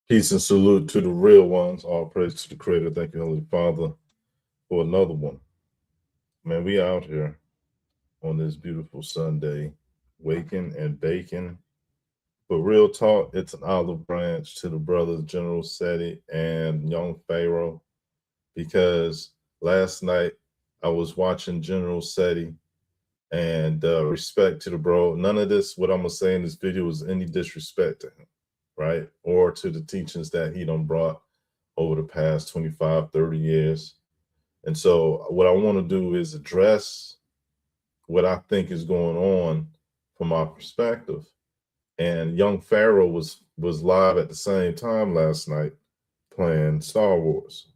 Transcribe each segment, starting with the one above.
Peace and salute to the real ones. All praise to the Creator. Thank you, Holy Father, for another one. Man, we out here on this beautiful Sunday, waking and baking. But real talk, it's an olive branch to the brothers General Seti and Young Pharaoh, because last night I was watching General Seti, and respect to the bro. None of this, what I'm gonna say in this video, is any disrespect to him, right? Or to the teachings that he done brought over the past 25, 30 years. And so what I want to do is address what I think is going on from my perspective. And Young Pharaoh was live at the same time last night playing Star Wars.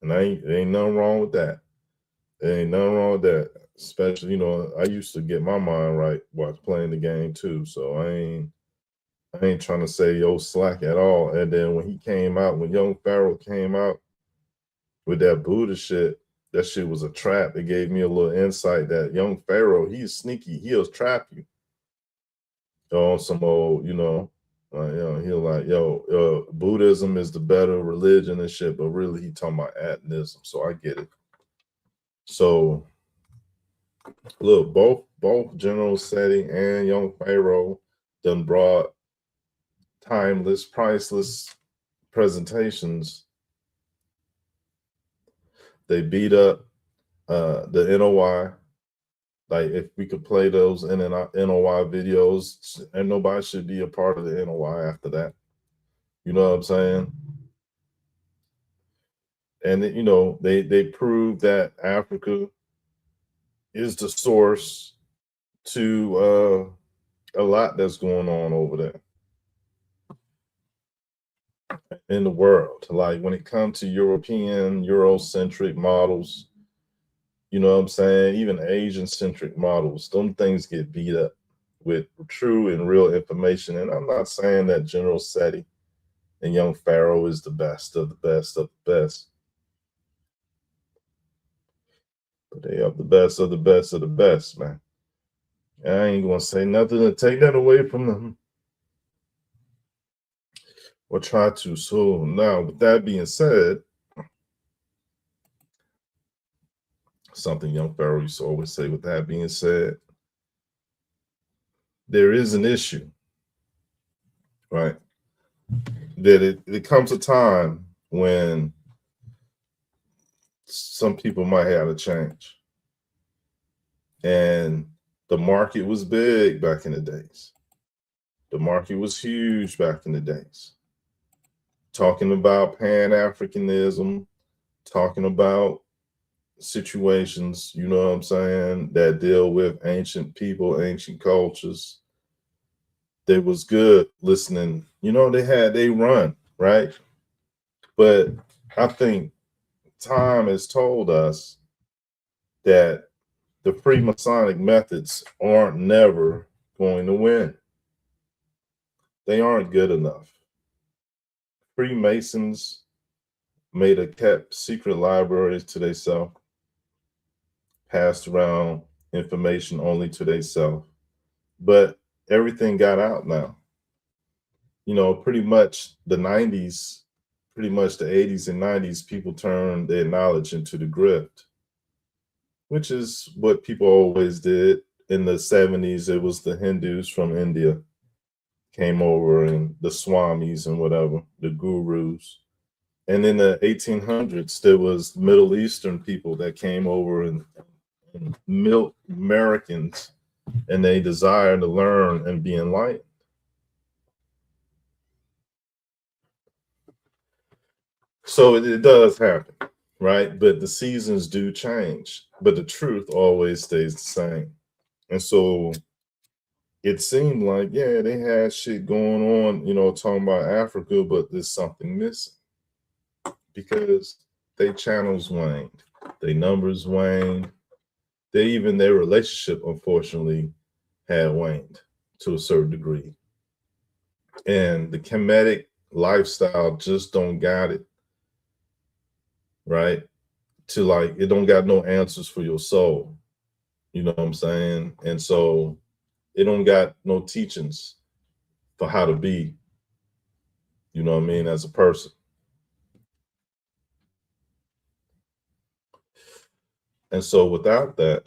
And ain't nothing wrong with that. There ain't nothing wrong with that. Especially, I used to get my mind right while playing the game too. So I ain't trying to say yo slack at all. And then when Young Pharaoh came out with that Buddha shit, that shit was a trap. It gave me a little insight that Young Pharaoh, he's sneaky. He'll trap you on some old, he'll like, Buddhism is the better religion and shit, but really he talking about atomism. So I get it. So look, both General Seti and Young Pharaoh done brought timeless, priceless presentations. They beat up the NOI. Like, if we could play those NOI videos, and nobody should be a part of the NOI after that. You know what I'm saying? And they prove that Africa is the source to a lot that's going on over there in the world. Like, when it comes to Eurocentric models, you know what I'm saying? Even Asian-centric models, them things get beat up with true and real information. And I'm not saying that General Seti and Young Pharaoh is the best of the best of the best. But they are the best of the best of the best, man. I ain't going to say nothing to take that away from them, or try to. So now, with that being said, something Young Pharaoh used to always say, with that being said, there is an issue, right? That it comes a time when some people might have to change. And the market was big back in the days. The market was huge back in the days. Talking about Pan-Africanism, talking about situations, you know what I'm saying, that deal with ancient people, ancient cultures. They was good listening. They run, right? But I think time has told us that the Freemasonic methods aren't never going to win. They aren't good enough. Freemasons made a kept secret libraries to themselves, passed around information only to themselves. But everything got out now. Pretty much the 90s, pretty much the 80s and 90s, people turned their knowledge into the grift, which is what people always did. In the 70s, it was the Hindus from India came over, and the Swamis and whatever, the gurus. And in the 1800s, there was Middle Eastern people that came over and milked Americans, and they desired to learn and be enlightened. So it does happen, right? But the seasons do change, but the truth always stays the same. And so it seemed like, yeah, they had shit going on, talking about Africa, but there's something missing, because their channels waned, their numbers waned, their relationship, unfortunately, had waned to a certain degree. And the Kemetic lifestyle just don't got it, right? To, like, it don't got no answers for your soul. You know what I'm saying? And so it don't got no teachings for how to be You know what I mean? As a person. And so without that,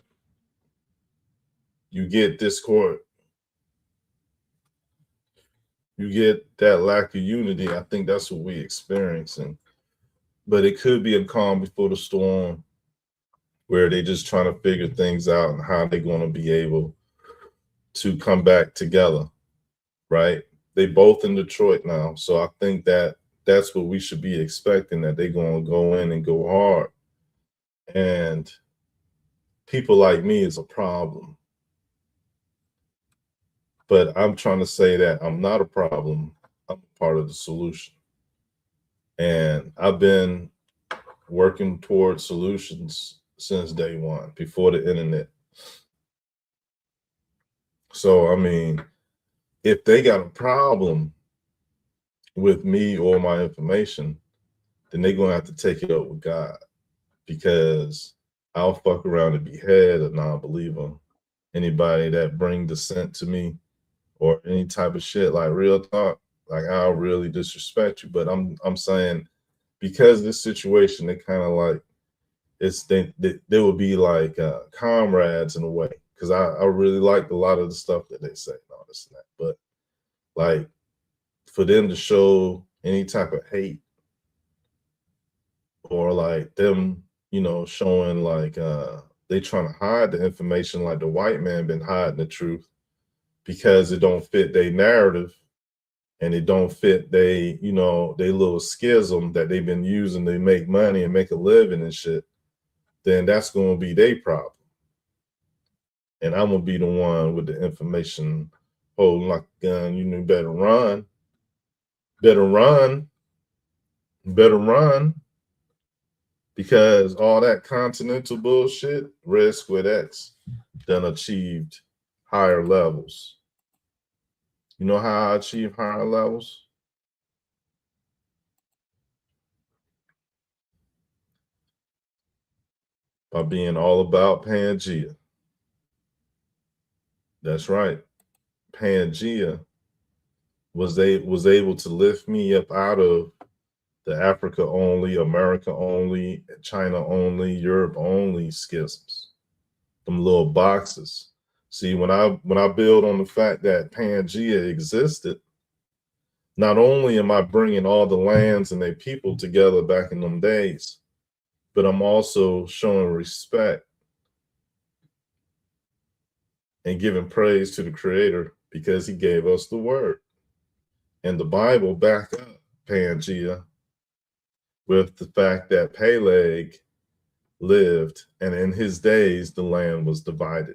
you get discord. You get that lack of unity. I think that's what we're experiencing. But it could be a calm before the storm where they just trying to figure things out and how they're going to be able to come back together, right? They both in Detroit now. So I think that that's what we should be expecting, that they're going to go in and go hard. And people like me is a problem. But I'm trying to say that I'm not a problem. I'm part of the solution. And I've been working towards solutions since day one, before the internet. So, I mean, if they got a problem with me or my information, then they're going to have to take it up with God, because I'll fuck around and behead a non-believer. Anybody that bring dissent to me or any type of shit, like real talk, like I'll really disrespect you. But I'm saying, because this situation, they kind of like, it's they will be like comrades in a way, because I really like a lot of the stuff that they say and all this and that. But like, for them to show any type of hate, or like them, showing like they trying to hide the information, like the white man been hiding the truth because it don't fit their narrative, and it don't fit they little schism that they've been using to make money and make a living and shit, then that's gonna be their problem. And I'm gonna be the one with the information holding like a gun. You better run, better run, better run. Because all that continental bullshit, Red Squid X done achieved higher levels. You know how I achieve higher levels? By being all about Pangea. That's right. Pangea was able to lift me up out of the Africa only, America only, China only, Europe only schisms. Them little boxes. See, when I build on the fact that Pangea existed, not only am I bringing all the lands and their people together back in them days, but I'm also showing respect and giving praise to the Creator, because He gave us the word. And the Bible back up Pangea with the fact that Peleg lived, and in his days the land was divided.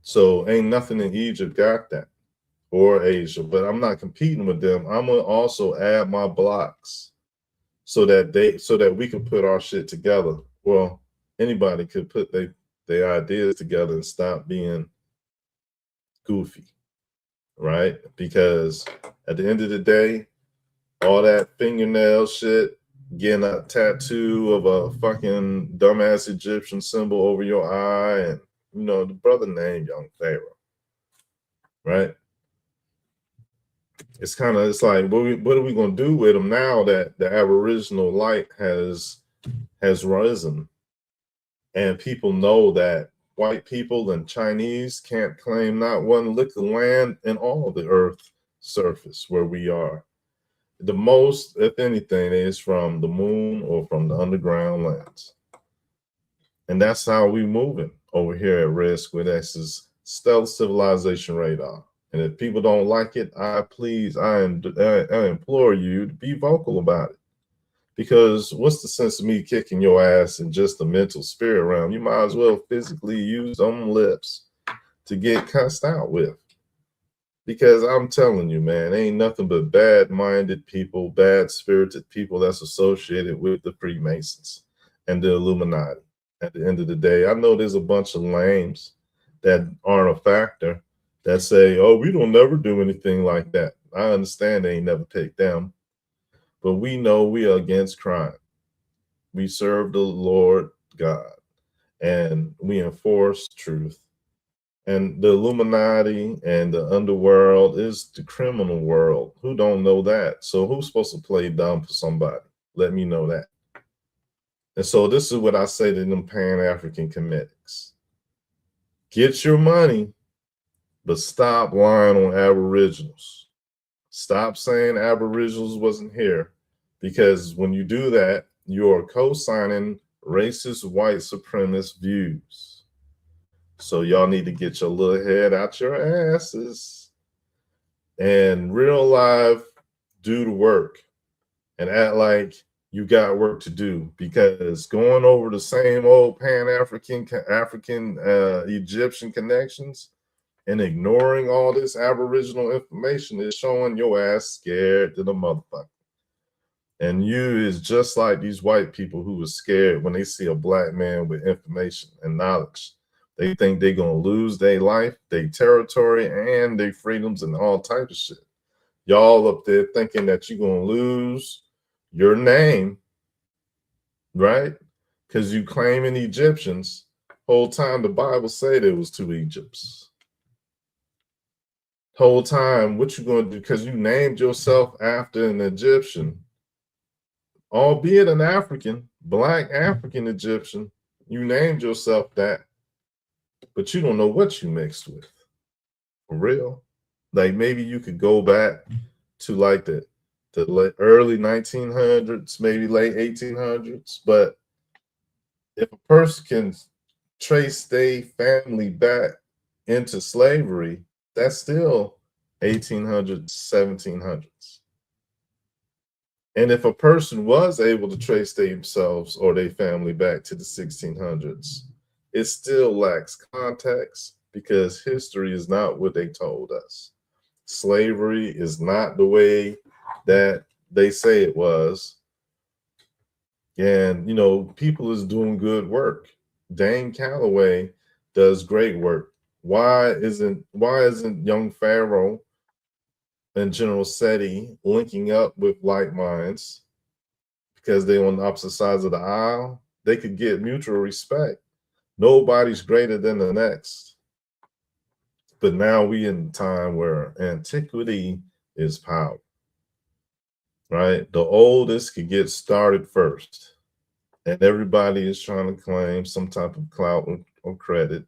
So ain't nothing in Egypt got that, or Asia. But I'm not competing with them. I'm gonna also add my blocks so that we can put our shit together. Well, anybody could put their ideas together and stop being goofy, right? Because at the end of the day, all that fingernail shit, getting a tattoo of a fucking dumbass Egyptian symbol over your eye, and the brother named Young Pharaoh, right? It's like, what are we gonna do with them now that the Aboriginal light has risen, and people know that white people and Chinese can't claim not one lick of land in all the earth surface where we are. The most, if anything, is from the moon or from the underground lands. And that's how we moving over here at Red Squid X's Stealth Civilization Radar. And if people don't like it, I implore you to be vocal about it. Because what's the sense of me kicking your ass in just a mental spirit realm? You might as well physically use them lips to get cussed out with. Because I'm telling you, man, ain't nothing but bad-minded people, bad-spirited people that's associated with the Freemasons and the Illuminati. At the end of the day, I know there's a bunch of lames that aren't a factor that say, oh, we don't never do anything like that. I understand they ain't never take them, but we know we are against crime. We serve the Lord God, and we enforce truth, And the Illuminati and the underworld is the criminal world. Who don't know that? So who's supposed to play dumb for somebody? Let me know that. And so this is what I say to them Pan-African Comedics. Get your money, but stop lying on Aboriginals. Stop saying Aboriginals wasn't here, because when you do that, you are co-signing racist white supremacist views. So y'all need to get your little head out your asses and real life do the work and act like you got work to do, because going over the same old Pan-African, Egyptian connections and ignoring all this Aboriginal information is showing your ass scared to the motherfucker. And you is just like these white people who are scared when they see a black man with information and knowledge. They think they're going to lose their life, their territory, and their freedoms and all types of shit. Y'all up there thinking that you're going to lose your name, right? Because you claiming Egyptians. Whole time the Bible said there was 2 Egypts. Whole time, what you going to do? Because you named yourself after an Egyptian, albeit an African, black African Egyptian. You named yourself that, but you don't know what you mixed with. For real. Like maybe you could go back to like the early 1900s, maybe late 1800s. But if a person can trace their family back into slavery, that's still 1800s, 1700s. And if a person was able to trace themselves or their family back to the 1600s, it still lacks context, because history is not what they told us. Slavery is not the way that they say it was. And, you know, people is doing good work. Dane Calloway does great work. Why isn't young Pharaoh and General Seti linking up with like minds? Because they're on the opposite sides of the aisle. They could get mutual respect. Nobody's greater than the next. But now we in a time where antiquity is power, right? The oldest could get started first. And everybody is trying to claim some type of clout or credit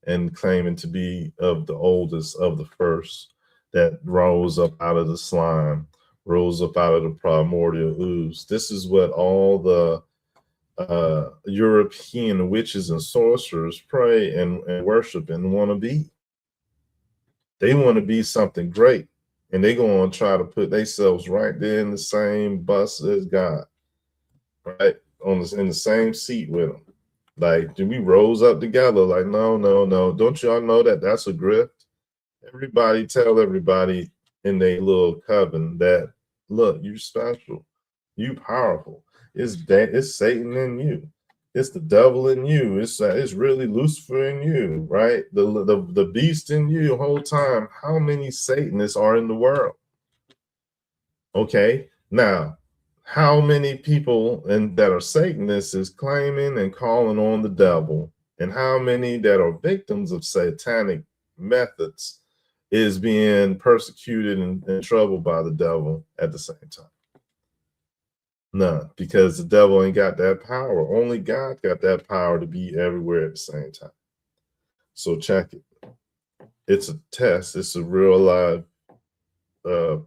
and claiming to be of the oldest of the first that rose up out of the slime, rose up out of the primordial ooze. This is what all the European witches and sorcerers pray and worship and want to be. They want to be something great, and they're going to try to put themselves right there in the same bus as God, right? In the same seat with them. Like, we rose up together. Like, no. Don't y'all know that that's a grift? Everybody tell everybody in their little coven that, look, you special, you powerful. It's Satan in you. It's the devil in you. It's really Lucifer in you, right? The beast in you the whole time. How many Satanists are in the world? Okay, now how many people that are Satanists is claiming and calling on the devil, and how many that are victims of satanic methods is being persecuted and troubled by the devil at the same time? None, because the devil ain't got that power. Only God got that power to be everywhere at the same time. So check it. It's a test. It's a real live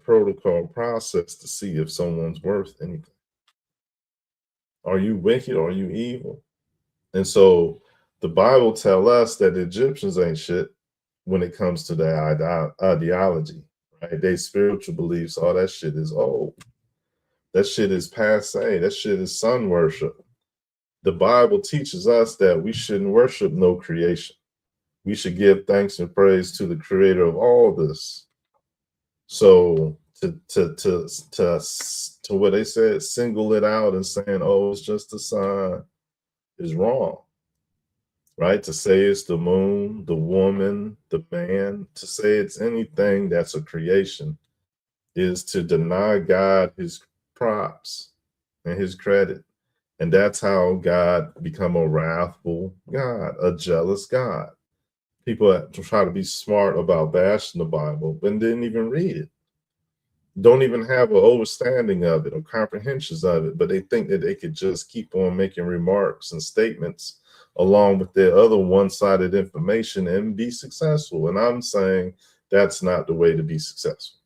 protocol process to see if someone's worth anything. Are you wicked? Are you evil? And so the Bible tell us that the Egyptians ain't shit when it comes to their ideology, right? They spiritual beliefs, all that shit is old. That shit is passe. That shit is sun worship. The Bible teaches us that we shouldn't worship no creation. We should give thanks and praise to the creator of all this. So to what they said, single it out and saying, oh, it's just a sign, is wrong. Right? To say it's the moon, the woman, the man, to say it's anything that's a creation is to deny God his props and his credit. And that's how God become a wrathful God, a jealous God. people that try to be smart about bashing the Bible and didn't even read it, don't even have an understanding of it or comprehensions of it, but they think that they could just keep on making remarks and statements along with their other one-sided information and be successful. And I'm saying that's not the way to be successful.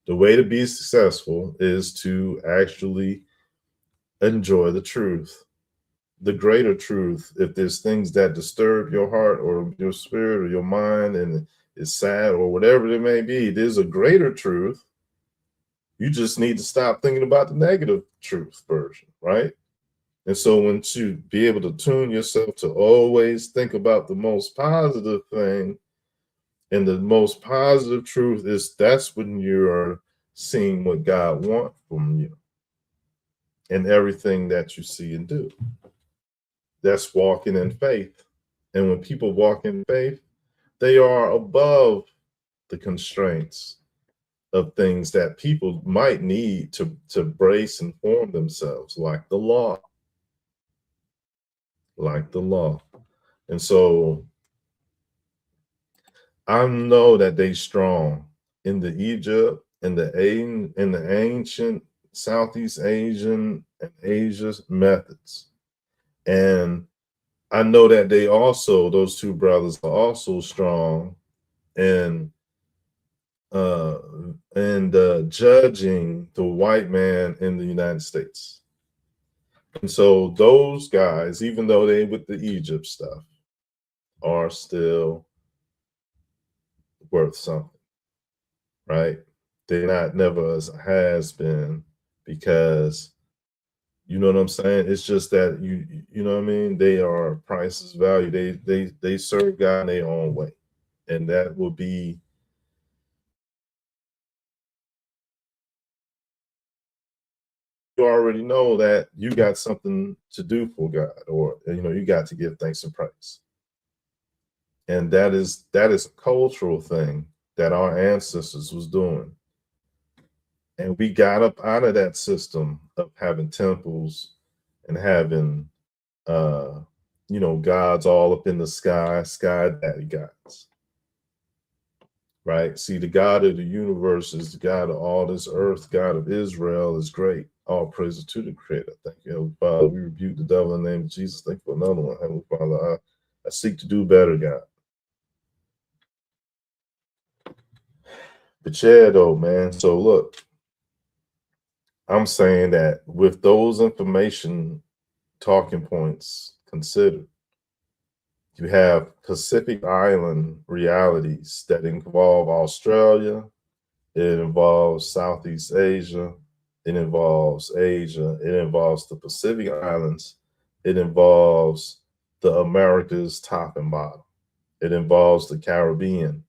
The way to be successful is to actually enjoy the truth, the greater truth. If there's things that disturb your heart or your spirit or your mind and it's sad or whatever it may be, there's a greater truth. You just need to stop thinking about the negative truth version, right? And so when you be able to tune yourself to always think about the most positive thing, and the most positive truth is, that's when you are seeing what God wants from you and everything that you see and do. That's walking in faith. And when people walk in faith, they are above the constraints of things that people might need to brace and form themselves, like the law. Like the law. And so I know that they strong in the Egypt, in the ancient Southeast Asian and Asia's methods. And I know that they also, those two brothers are also strong in judging the white man in the United States. And so those guys, even though they with the Egypt stuff, are still worth something, right? They're not never as has been, because you know what I'm saying? It's just that you know what I mean? They are prices value. They serve God in their own way. And that will be, you already know that you got something to do for God, or you got to give thanks and praise. And that is a cultural thing that our ancestors was doing. And we got up out of that system of having temples and having gods all up in the sky daddy gods. Right? See, the God of the universe is the God of all this earth. God of Israel is great. All praises to the Creator. Thank you, Heavenly Father. We rebuke the devil in the name of Jesus. Thank you for another one, Heavenly Father. I seek to do better, God. But yeah, though, man. So look, I'm saying that with those information talking points considered, you have Pacific Island realities that involve Australia, it involves Southeast Asia, it involves Asia, it involves the Pacific Islands, it involves the Americas top and bottom, it involves the Caribbean,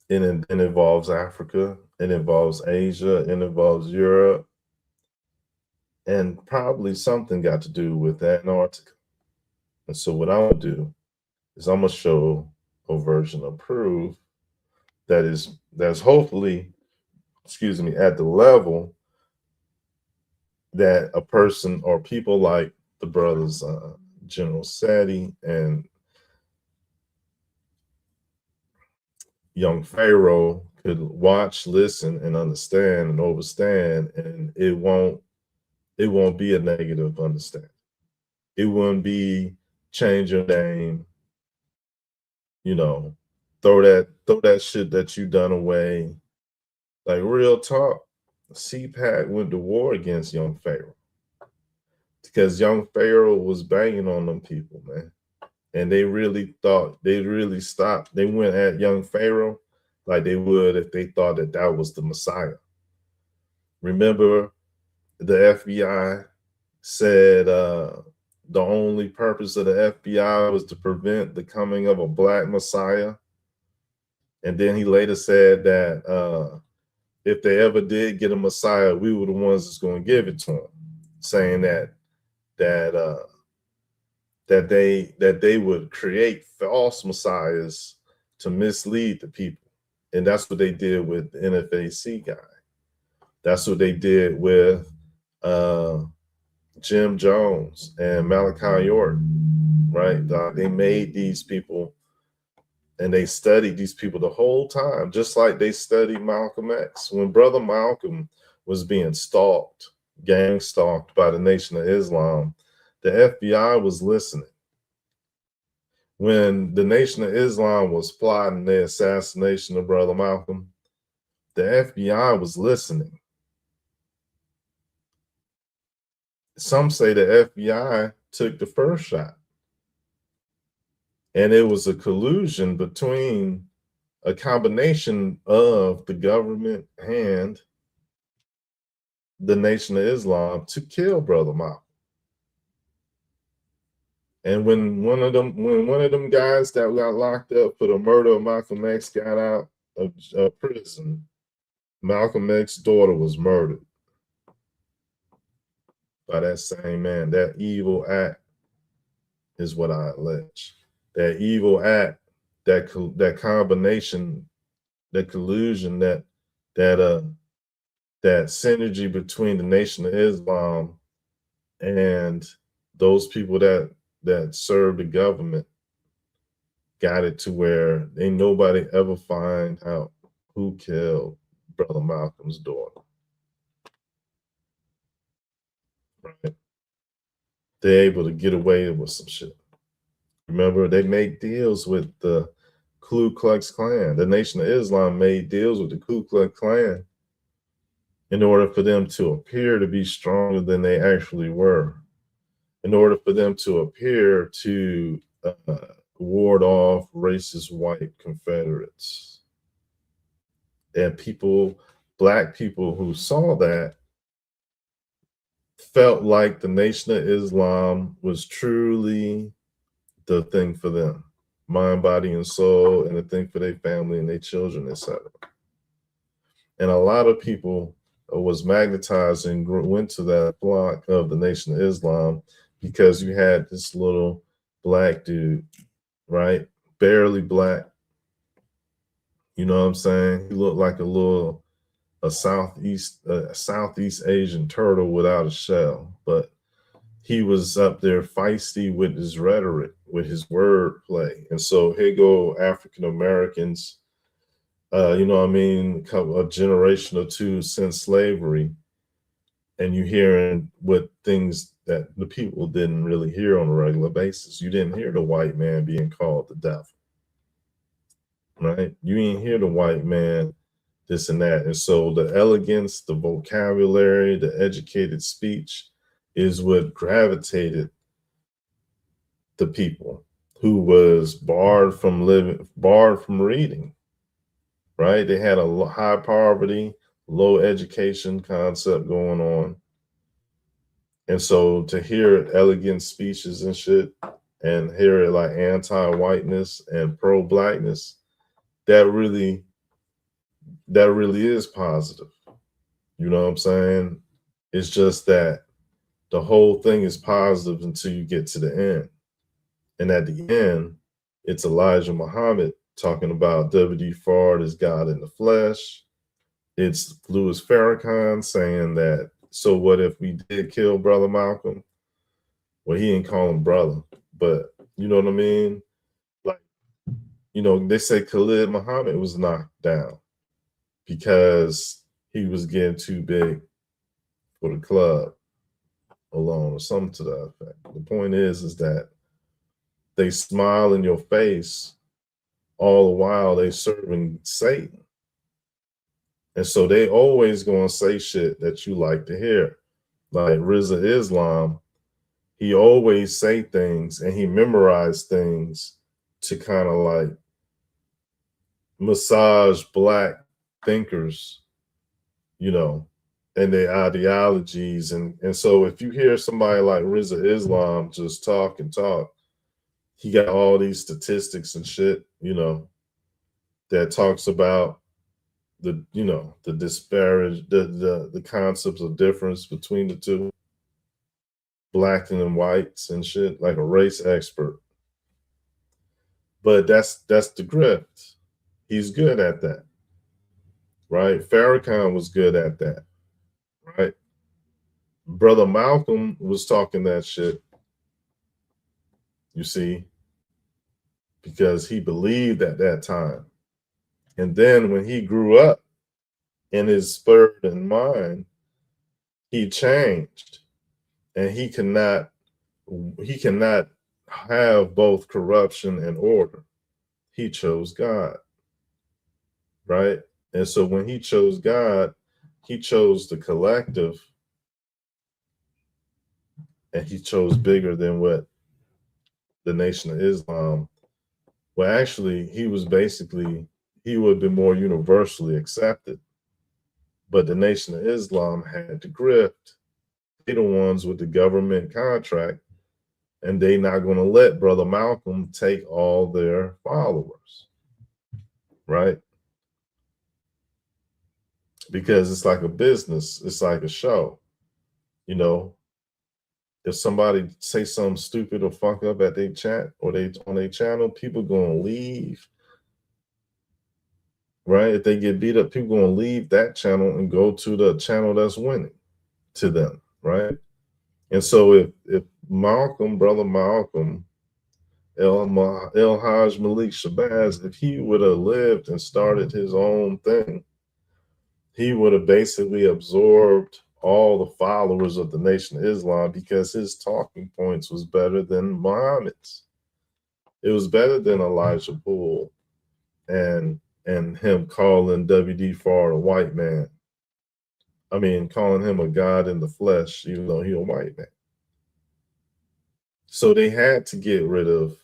it involves Africa, it involves Asia, it involves Europe, and probably something got to do with Antarctica. And so what I'm gonna do is I'm gonna show a version of proof that's hopefully, at the level that a person or people like the brothers General Seti and young Pharaoh could watch, listen, and understand and overstand, and it won't be a negative understanding. It wouldn't be change your name, throw that shit that you done away. Like, real talk, CPAC went to war against young Pharaoh because young Pharaoh was banging on them people, man. And they really stopped. They went at young Pharaoh like they would if they thought that was the Messiah. Remember, the FBI said the only purpose of the FBI was to prevent the coming of a black Messiah. And then he later said that if they ever did get a Messiah, we were the ones that's going to give it to them, saying that they would create false messiahs to mislead the people. And that's what they did with the NFAC guy. That's what they did with Jim Jones and Malachi York, right? They made these people and they studied these people the whole time, just like they studied Malcolm X. When Brother Malcolm was being stalked, gang stalked by the Nation of Islam, the FBI was listening. When the Nation of Islam was plotting the assassination of Brother Malcolm, the FBI was listening. Some say the FBI took the first shot. And it was a collusion between a combination of the government and the Nation of Islam to kill Brother Malcolm. And when one of them guys that got locked up for the murder of Malcolm X got out of prison, Malcolm X's daughter was murdered by that same man. That evil act is what I allege. That evil act, that combination, that collusion, that synergy between the Nation of Islam and those people that serve the government got it to where ain't nobody ever find out who killed Brother Malcolm's daughter. Right? They're able to get away with some shit. Remember, they make deals with the Ku Klux Klan. The Nation of Islam made deals with the Ku Klux Klan in order for them to appear to be stronger than they actually were, in order for them to appear to ward off racist white Confederates. And people, Black people who saw that, felt like the Nation of Islam was truly the thing for them, mind, body, and soul, and the thing for their family and their children, etc. And a lot of people was magnetized and went to that block of the Nation of Islam because you had this little Black dude, right? Barely Black. You know what I'm saying? He looked like a Southeast Asian turtle without a shell, but he was up there feisty with his rhetoric, with his wordplay. And so here go African Americans, you know what I mean, a generation or two since slavery, and you hearing what things that the people didn't really hear on a regular basis. You didn't hear the white man being called the devil, right? You didn't hear the white man this and that. And so the elegance, the vocabulary, the educated speech is what gravitated the people who was barred from reading, right? They had a high poverty, low education concept going on. And so to hear elegant speeches and shit and hear it like anti-whiteness and pro-Blackness, that really is positive. You know what I'm saying? It's just that the whole thing is positive until you get to the end. And at the end, it's Elijah Muhammad talking about W.D. Fard as God in the flesh. It's Louis Farrakhan saying that, so what if we did kill Brother Malcolm? Well, he didn't call him brother, but you know what I mean? Like, you know, they say Khalid Muhammad was knocked down because he was getting too big for the club alone or something to that effect. The point is that they smile in your face all the while they serving Satan. And so they always gonna say shit that you like to hear. Like Rizza Islam, he always say things and he memorized things to kind of like massage Black thinkers, you know, and their ideologies. And so if you hear somebody like Rizza Islam just talk and talk, he got all these statistics and shit, you know, that talks about the, you know, the disparage, the concepts of difference between the two, Black and whites and shit, like a race expert. But that's the grift. He's good at that, right? Farrakhan was good at that, right? Brother Malcolm was talking that shit. you see, because he believed at that time. And then when he grew up in his spirit and mind, he changed, and he cannot have both corruption and order. He chose God, right? And so when he chose God, he chose the collective, and he chose bigger than what the Nation of Islam. Well, actually, he would have been more universally accepted. But the Nation of Islam had the grift. They the ones with the government contract, and they not going to let Brother Malcolm take all their followers, right? Because it's like a business. It's like a show. You know, if somebody say something stupid or fuck up at their chat or they on their channel, people going to leave, right? If they get beat up, people going to leave that channel and go to the channel that's winning to them, right? And so if Malcolm, Brother Malcolm, El Hajj Malik Shabazz, if he would have lived and started his own thing, he would have basically absorbed all the followers of the Nation of Islam, because his talking points was better than Muhammad's. It was better than Elijah Bull and him calling WD Farr a white man. I mean, calling him a god in the flesh, even though he's a white man. So they had to get rid of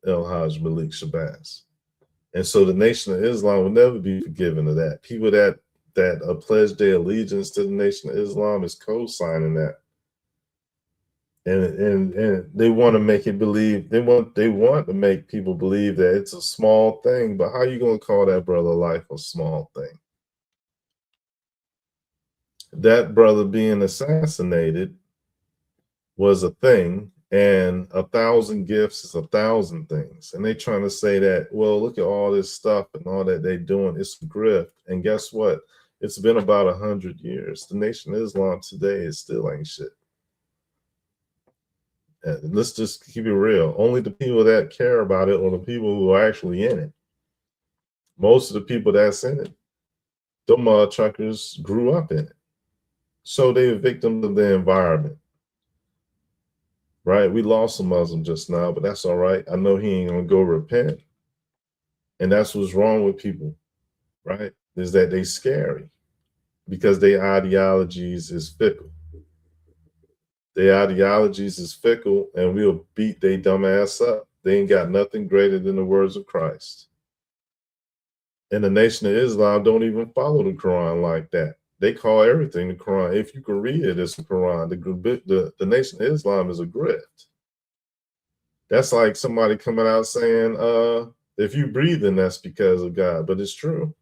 El Hajj Malik Shabazz. And so the Nation of Islam will never be forgiven of that. People that pledge their allegiance to the Nation of Islam is co-signing that. And they want to make it believe, they want to make people believe that it's a small thing, but how are you going to call that brother life a small thing? That brother being assassinated was a thing, and 1,000 gifts is 1,000 things. And they trying to say that, well, look at all this stuff and all that they doing. It's a grift. And guess what? It's been about 100 years. The Nation of Islam today is still ain't shit. And let's just keep it real. Only the people that care about it are the people who are actually in it. Most of the people that's in it, them truckers grew up in it. So they're victims of the environment. Right? We lost a Muslim just now, but that's all right. I know he ain't gonna go repent. And that's what's wrong with people, right? Is that they scary because their ideologies is fickle. Their ideologies is fickle, and we'll beat their dumb ass up. They ain't got nothing greater than the words of Christ. And the Nation of Islam don't even follow the Quran like that. They call everything the Quran. If you can read it, it's the Quran. The Nation of Islam is a grift. That's like somebody coming out saying, if you breathing, that's because of God. But it's true.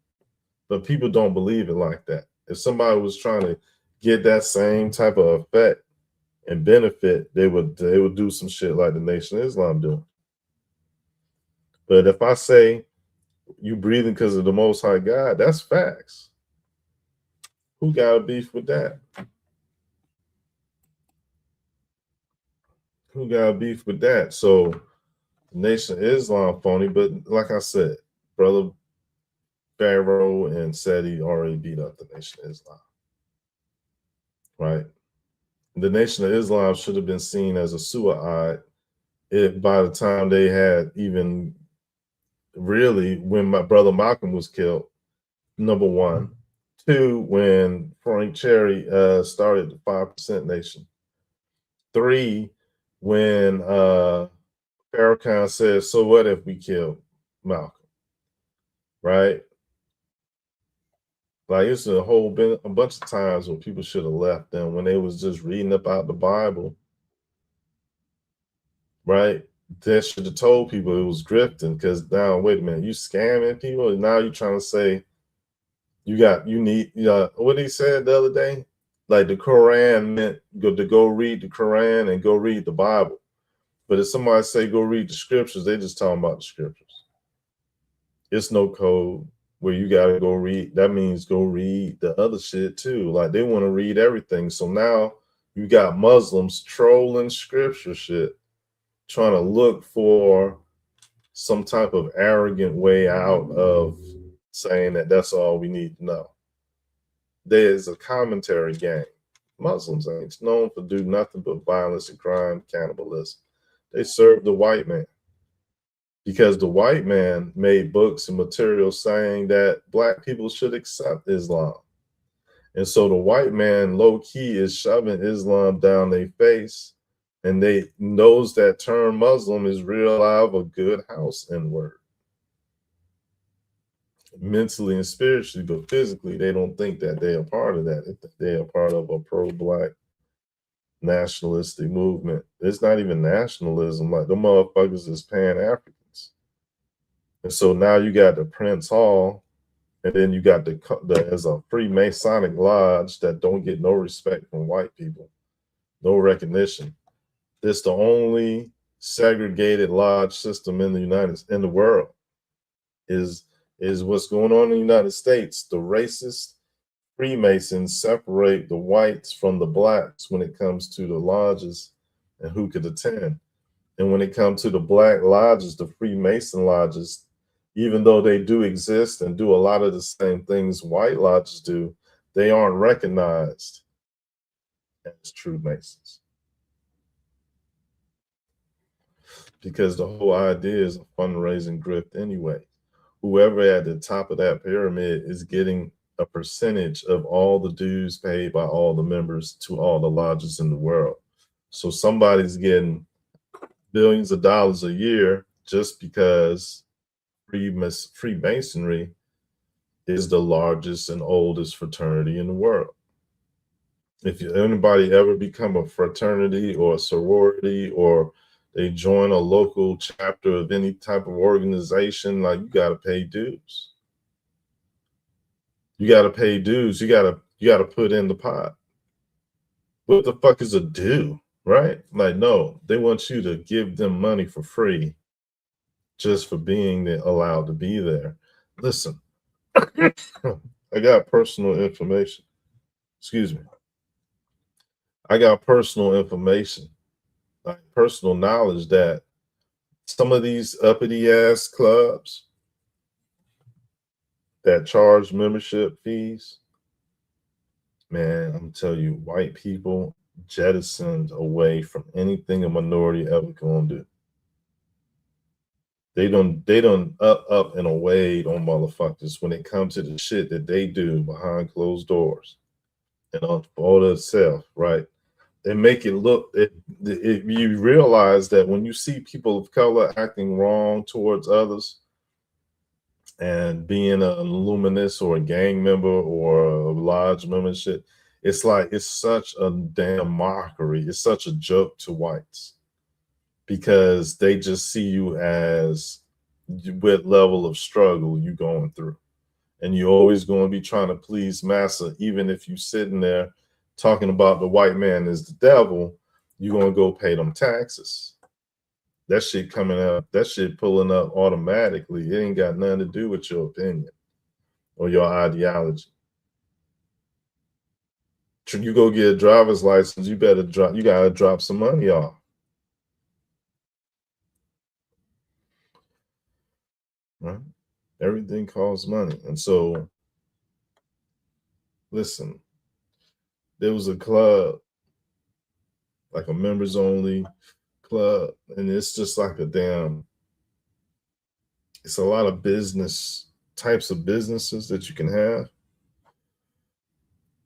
But people don't believe it like that. If somebody was trying to get that same type of effect and benefit, they would do some shit like the Nation of Islam doing. But if I say you breathing because of the Most High God, that's facts. Who got a beef with that? Who got a beef with that? So the Nation of Islam phony, but like I said, Brother Pharaoh and Seti already beat up the Nation of Islam. Right? The Nation of Islam should have been seen as a suicide by the time they had even really when my brother Malcolm was killed, number one. Two, when Frank Cherry started the 5% Nation. Three, when Farrakhan said, so what if we kill Malcolm? Right? Like it's a bunch of times when people should have left them when they was just reading about the Bible. Right? They should have told people it was grifting, because now, wait a minute, you scamming people, and now you're trying to say you need what he said the other day, like the Quran meant to go read the Quran and go read the Bible. But if somebody say go read the scriptures, they just talking about the scriptures. It's no code where you gotta go read. That means go read the other shit too. Like they want to read everything. So now you got Muslims trolling scripture shit trying to look for some type of arrogant way out of saying that that's all we need to know. There's a commentary gang. Muslims ain't known for do nothing but violence and crime, cannibalism. They serve the white man because the white man made books and materials saying that black people should accept Islam. And so the white man low key is shoving Islam down their face, and they knows that term Muslim is real out of a good house N word. Mentally and spiritually, but physically, they don't think that they are part of that. They are part of a pro-black nationalistic movement. It's not even nationalism. Like the motherfuckers is Pan-Africans. And so now you got the Prince Hall, and then you got there's a Freemasonic lodge that don't get no respect from white people, no recognition. This the only segregated lodge system in the world. Is what's going on in the United States. The racist Freemasons separate the whites from the blacks when it comes to the lodges and who could attend. And when it comes to the black lodges, the Freemason lodges, even though they do exist and do a lot of the same things white lodges do, they aren't recognized as true Masons. Because the whole idea is a fundraising grift anyway. Whoever at the top of that pyramid is getting a percentage of all the dues paid by all the members to all the lodges in the world. So somebody's getting billions of dollars a year just because Freemasonry is the largest and oldest fraternity in the world. If anybody ever become a fraternity or a sorority, or they join a local chapter of any type of organization, like, you got to pay dues. You got to pay dues. You got to put in the pot. What the fuck is a due, right? Like, no, they want you to give them money for free just for being allowed to be there. Listen, I got personal information. Excuse me. I got personal information, like personal knowledge, that some of these uppity ass clubs that charge membership fees, man, I'm telling you, white people jettisoned away from anything a minority ever gonna do. They done up and away on motherfuckers when it comes to the shit that they do behind closed doors and on all itself, right? They make it look, you realize that when you see people of color acting wrong towards others and being a luminous or a gang member or a lodge member and shit, it's like, it's such a damn mockery. It's such a joke to whites because they just see you as what level of struggle you going through. And you're always going to be trying to please massa, even if you sitting there talking about the white man is the devil, you're going to go pay them taxes. That shit coming up, that shit pulling up automatically. It ain't got nothing to do with your opinion or your ideology. You go get a driver's license, you gotta drop some money off. Right? Everything costs money. And so, listen, there was a club, like a members only club, and it's just like it's a lot of types of businesses that you can have,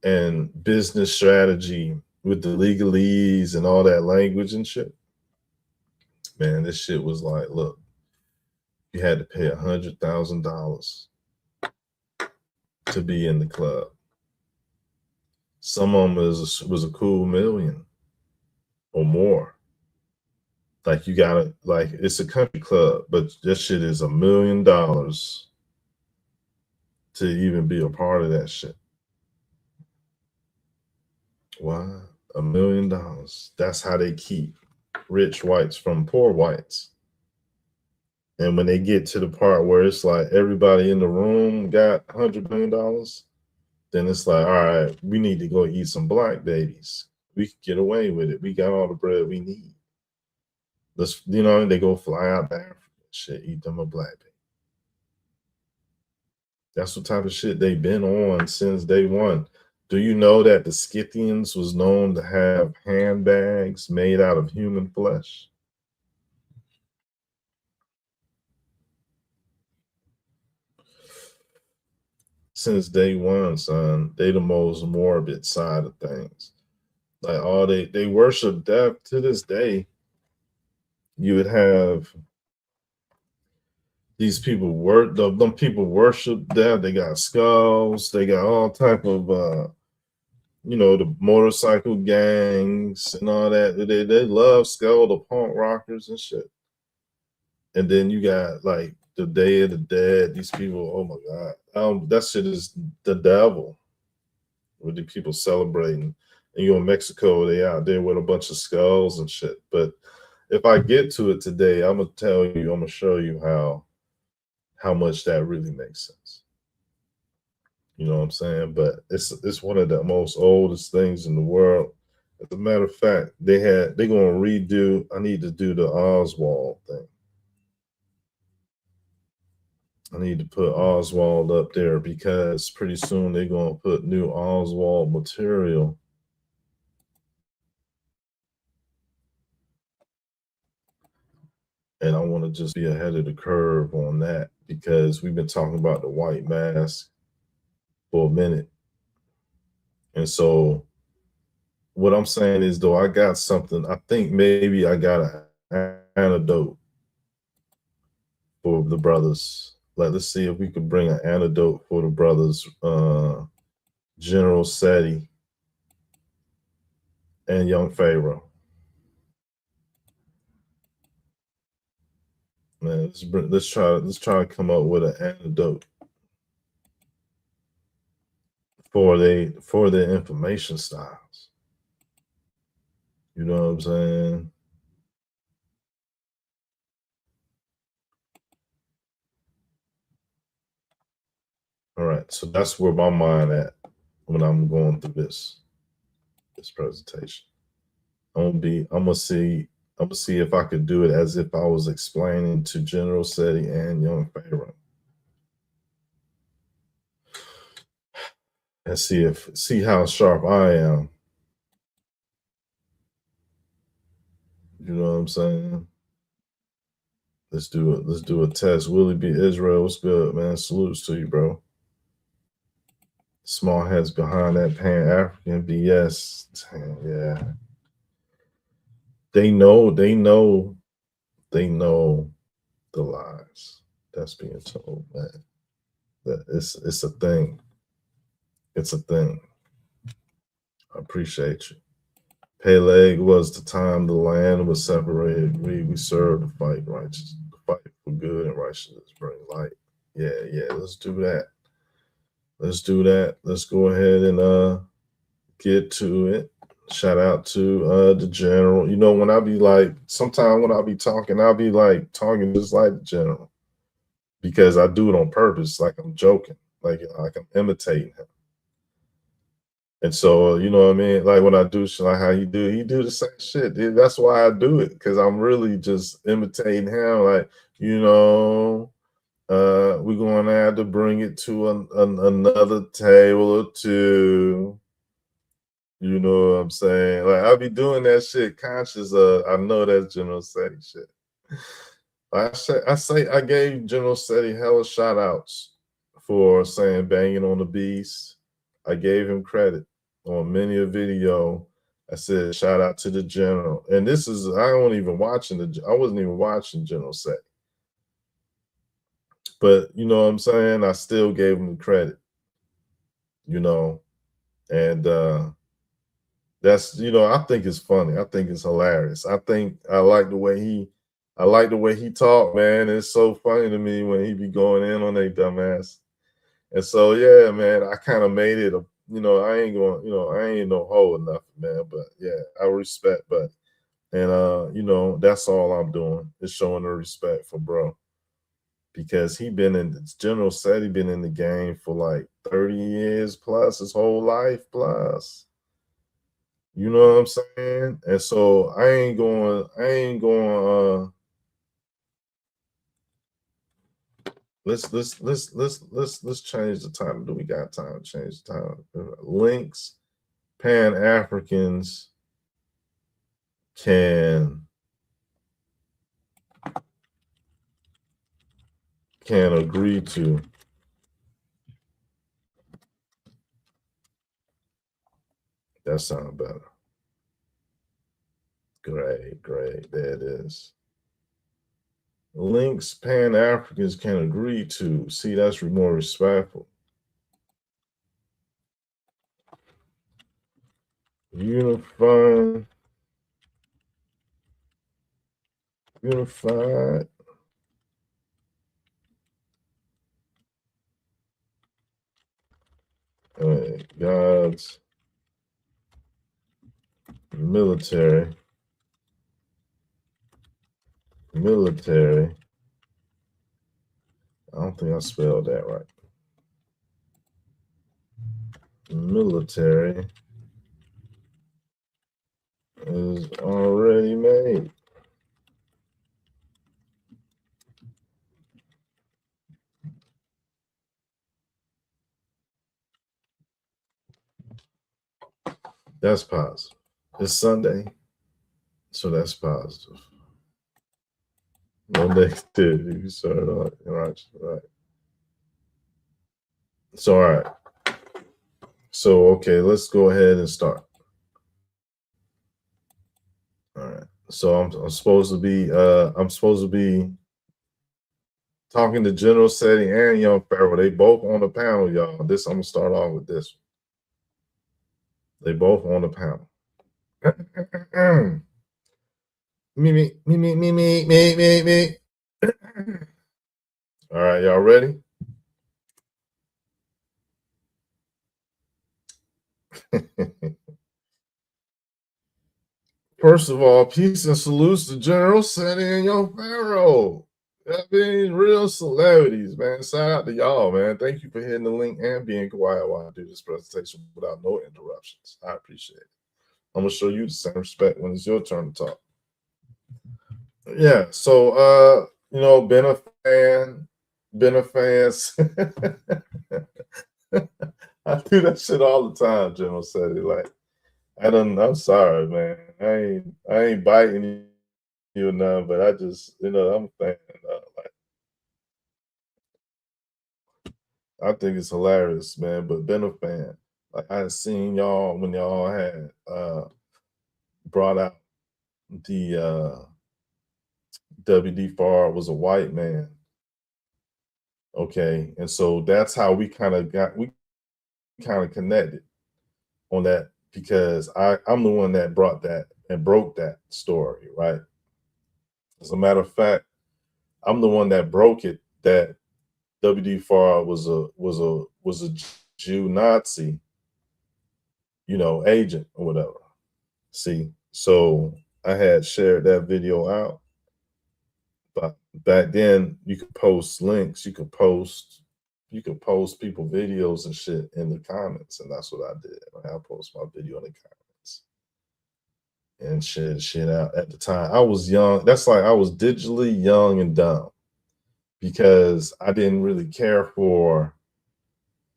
and business strategy with the legalese and all that language and shit. Man, this shit was like, look, you had to pay $100,000 to be in the club. Some of them was a cool million or more. Like, you gotta, like, it's a country club, but this shit is $1 million to even be a part of that shit. Why? $1 million. That's how they keep rich whites from poor whites. And when they get to the part where it's like everybody in the room got $100 million, then it's like, all right, we need to go eat some black babies. We can get away with it. We got all the bread we need. Let's, they go fly out to Africa. Shit, eat them a black baby. That's what type of shit they've been on since day one. Do you know that the Scythians was known to have handbags made out of human flesh? Since day one, son, they the most morbid side of things. Like all they worship death to this day. You would have these people them people worship death. They got skulls. They got all type of the motorcycle gangs and all that. They love skull, the punk rockers and shit. And then you got like the Day of the Dead. These people, oh my god, that shit is the devil. With the people celebrating, and in Mexico, they out there with a bunch of skulls and shit. But if I get to it today, I'm gonna show you how much that really makes sense. You know what I'm saying? But it's one of the most oldest things in the world. As a matter of fact, they're gonna redo. I need to do the Oswald thing. I need to put Oswald up there because pretty soon they're gonna put new Oswald material. And I want to just be ahead of the curve on that because we've been talking about the white mask for a minute. And so what I'm saying is, though, I got something. I think maybe I got an antidote for the brothers. Like, let's see if we could bring an antidote for the brothers, General Seti and Young Pharaoh. Man, let's try to come up with an antidote for their information styles. You know what I'm saying? All right, so that's where my mind at when I'm going through this presentation. I'm gonna see if I could do it as if I was explaining to General Seti and Young Pharaoh, and see how sharp I am. You know what I'm saying? Let's do it. Let's do a test. Willie B. Israel, what's good, man? Salutes to you, bro. Small heads behind that Pan African BS. Yeah. They know the lies that's being told, man. That it's a thing. It's a thing. I appreciate you. Peleg was the time the land was separated. We served the fight righteous, the fight for good and righteousness, bring light. Yeah. Let's do that. Let's do that. Let's go ahead and get to it. Shout out to the general. You know, when I be like, sometimes when I be talking, I'll be like talking just like the general. Because I do it on purpose, like I'm joking, like I'm imitating him. And so, you know what I mean? Like when I do shit like how he do the same shit. That's why I do it, because I'm really just imitating him. Like, we're going to have to bring it to another table or two. You know what I'm saying? Like I'll be doing that shit conscious of. I know that's General Seti shit. I gave General Seti hella shout outs for saying banging on the beast. I gave him credit on many a video. I said shout out to the general. And this is I wasn't even watching General Seti. But you know what I'm saying? I still gave him the credit. And that's I think it's funny. I think it's hilarious. I like the way he talked, man. It's so funny to me when he be going in on they dumbass. And so yeah, man, I kind of made it I ain't going, I ain't no hoe or nothing, man. But yeah, I respect, that's all I'm doing is showing the respect for bro. Because General Seti been in the game for like 30 years plus, his whole life plus. You know what I'm saying? And so I ain't going, let's change the title. Do we got time to change the title? Links, Pan Africans can agree to. That sounds better. Great. There it is. Links Pan Africans can agree to. See, that's more respectful. Unified God's military. I don't think I spelled that right. Military is already made. That's positive. It's Sunday, so that's positive. No negativity. You started on right. So all right. So okay, let's go ahead and start. All right. So I'm supposed to be talking to General Setting and Young Pharaoh. They both on the panel, y'all. I'm gonna start off with this. They both on the panel. Me. All right, y'all ready? First of all, peace and salutes to General Setting and Young Pharaoh. I mean, real celebrities, man. Shout out to y'all, man. Thank you for hitting the link and being quiet while I do this presentation without no interruptions. I appreciate it. I'm gonna show you the same respect when it's your turn to talk. Yeah, so been a fan. I do that shit all the time, General Setting. Like, I'm sorry, man. I ain't biting you or nothing, but I just, I'm a fan. Like, I think it's hilarious, man. But been a fan. Like, I seen y'all when y'all had brought out the WD Farr was a white man. Okay, and so that's how we kind of connected on that because I'm the one that brought that and broke that story, right? As a matter of fact, I'm the one that broke it that WD Farr was a Jew Nazi, agent or whatever. See, so I had shared that video out, but back then you could post links, you could post people videos and shit in the comments, and that's what I did. I post my video in the comments and shit out. At the time, I was young. That's like I was digitally young and dumb because I didn't really care for.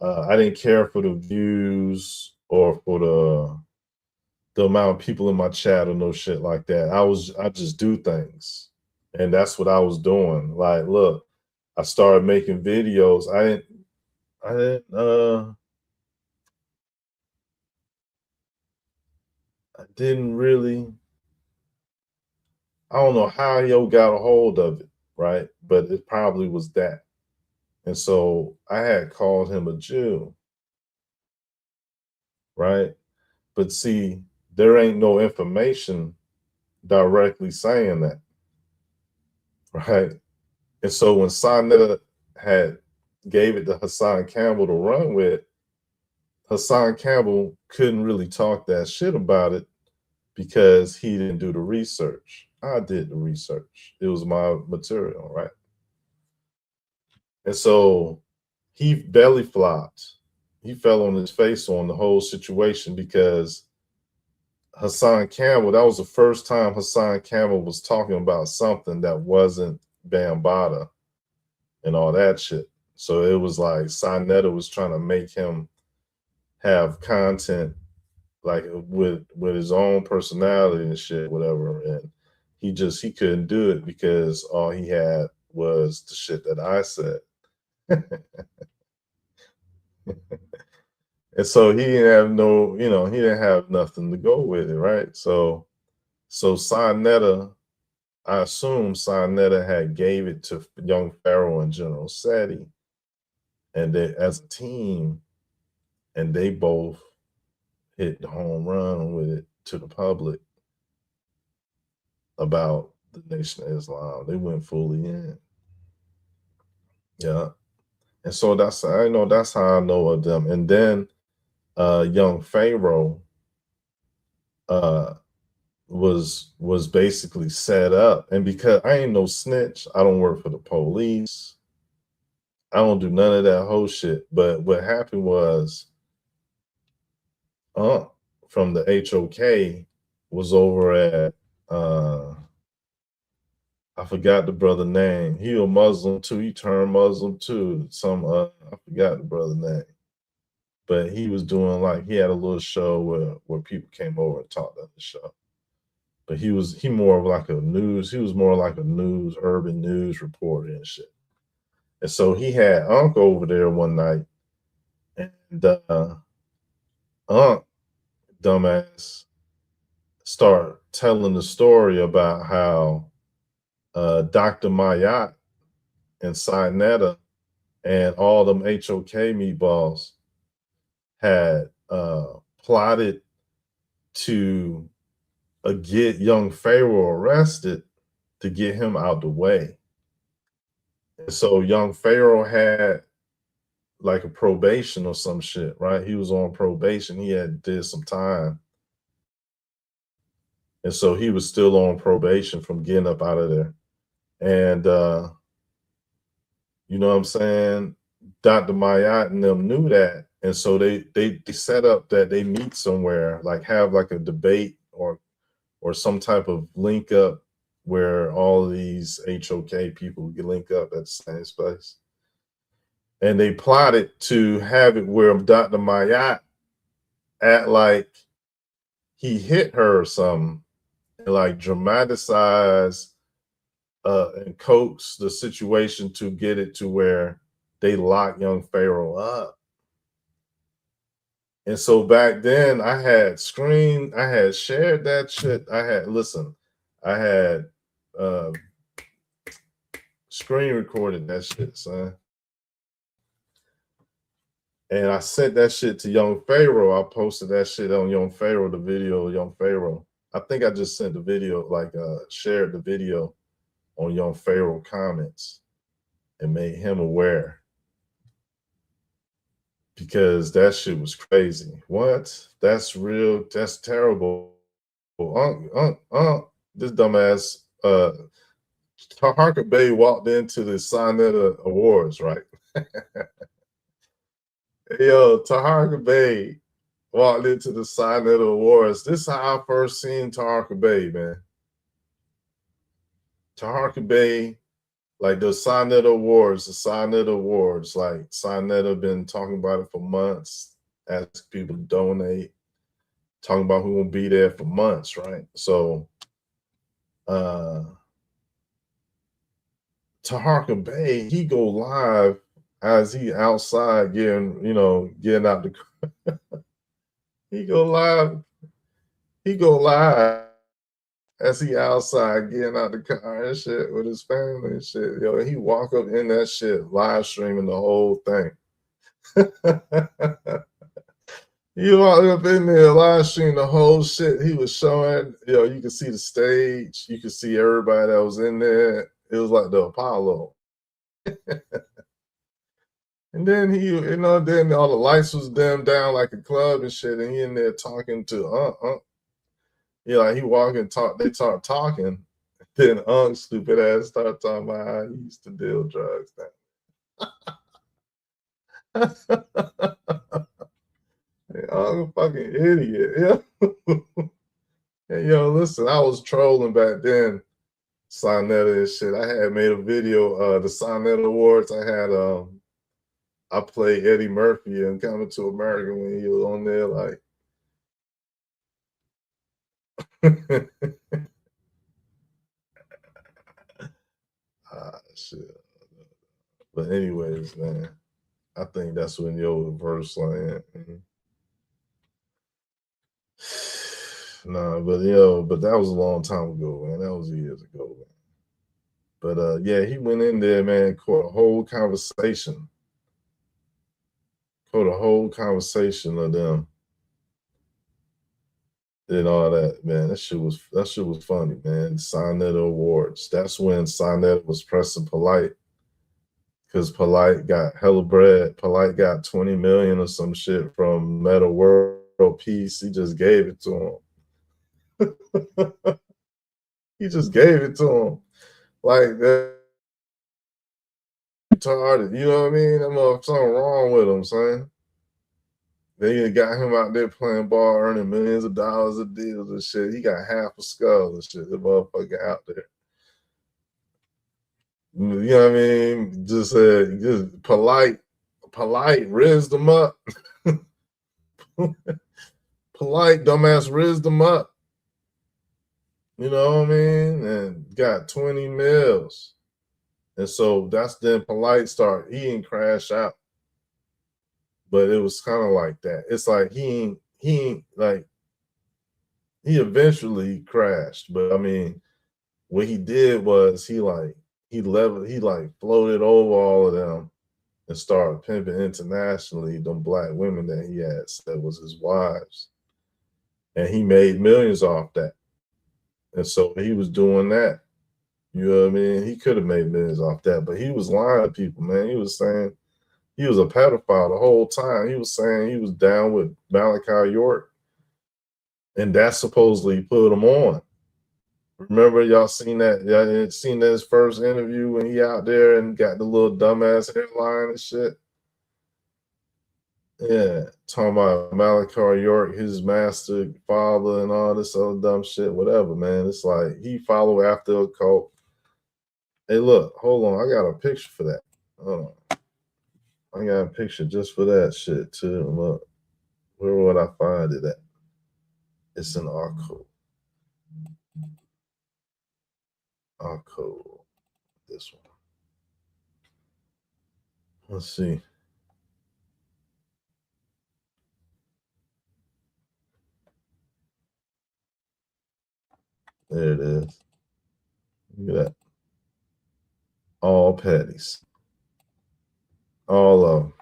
I didn't care for the views or for the amount of people in my chat or no shit like that. I just do things. And that's what I was doing. Like, look, I started making videos. I didn't really, I don't know how yo got a hold of it, right? But it probably was that. And so I had called him a Jew, right? But see, there ain't no information directly saying that, right? And so when Sonetta had gave it to Hassan Campbell to run with, Hassan Campbell couldn't really talk that shit about it because he didn't do the research. I did the research. It was my material, right? And so he belly flopped. He fell on his face on the whole situation because Hassan Campbell, that was the first time Hassan Campbell was talking about something that wasn't Bambaataa and all that shit. So it was like Sa Neter was trying to make him have content like with his own personality and shit, whatever. And he couldn't do it because all he had was the shit that I said. And so he didn't have no, he didn't have nothing to go with it, right? So Sa Neter, I assume Sa Neter had gave it to Young Pharaoh and General Seti, and they as a team, and they both hit the home run with it to the public about the Nation of Islam. They went fully in. Yeah. And so that's how I know of them. And then Young Pharaoh was basically set up. And because I ain't no snitch, I don't work for the police. I don't do none of that whole shit. But what happened was from the HOK was over at I forgot the brother name. He a Muslim too. He turned Muslim too. I forgot the brother name. But he was doing he had a little show where people came over and talked on the show. But he was more like a news urban news reporter and shit. And so he had Unc over there one night, and Unc, dumbass, start telling the story about how Dr. Mayat and Sa Neter and all them HOK meatballs had plotted to get Young Pharaoh arrested to get him out the way. And so Young Pharaoh had like a probation or some shit, right? He was on probation. He had did some time. And so he was still on probation from getting up out of there. And you know what I'm saying? Dr. Mayat and them knew that. And so they set up that they meet somewhere, like have like a debate or some type of link up where all of these HOK people can link up at the same space. And they plotted to have it where Dr. Mayat act like he hit her or something, and like dramatize and coax the situation to get it to where they lock Young Pharaoh up. And so back then I had shared that shit. I had screen recorded that shit, son. And I sent that shit to Young Pharaoh. I posted that shit on Young Pharaoh, the video of Young Pharaoh. I think I just sent the video, shared the video on Young Pharaoh comments and made him aware. Because that shit was crazy. What? That's real. That's terrible. This dumbass Taharka Bey walked into the Sa Neter Awards, right? Yo, Taharka Bey walked into the Sa Neter Awards. This is how I first seen Taharka Bey, man. Taharka Bey, like the Sa Neter Awards, like Sa Neter been talking about it for months, asking people to donate, talking about who will be there for months, right? So Taharka Bey, he go live as he outside getting out the he go live as he outside getting out the car and shit with his family and shit. Yo, he walk up in that shit, live streaming the whole thing. He walked up in there, live streaming the whole shit. He was showing, you could see the stage, you could see everybody that was in there. It was like the Apollo. And then then all the lights was dimmed down like a club and shit, and he in there talking to he walk and talk, they start talking. Then stupid ass start talking about how he used to deal drugs. A fucking idiot. Yeah. Hey, yo, listen, I was trolling back then, Sonetta and shit. I had made a video, the Sonetta Awards. I played Eddie Murphy in Coming to America when he was on there, like. Shit. But anyways, man, I think that's when your verse land. Nah, but that was a long time ago, man. That was years ago, man. But yeah, he went in there, man, caught a whole conversation. Caught a whole conversation of them and all that, man. That shit was funny, man. Sonetta Awards. That's when Sonetta was pressing Polite, because Polite got hella bread. Polite got 20 million or some shit from Meta World Peace. He just gave it to him. He just gave it to him. Like that retarded. You know what I mean? That motherfucker, something wrong with him, son. They got him out there playing ball, earning millions of dollars of deals and shit. He got half a skull and shit. The motherfucker out there. You know what I mean? Just polite rizzed him up. Polite dumbass rizzed him up. You know what I mean? And got 20 mils. And so that's then Polite he ain't crash out. But it was kind of like that. It's like he eventually crashed. But I mean, what he did was he floated over all of them and started pimping internationally them black women that he had that was his wives. And he made millions off that. And so he was doing that. You know what I mean? He could have made millions off that, but he was lying to people, man. He was saying he was a pedophile the whole time. He was saying he was down with Malachi York, and that supposedly put him on. Remember, y'all seen that? Y'all seen that his first interview when he out there and got the little dumbass hairline and shit? Yeah, talking about Malachi York, his master father, and all this other dumb shit. Whatever, man. It's like he followed after a cult. Hey, look, hold on. I got a picture for that. Hold on. I got a picture just for that shit too. Look, where would I find it at? It's in our code. Our code. This one. Let's see. There it is. Look at that. All patties. All of them.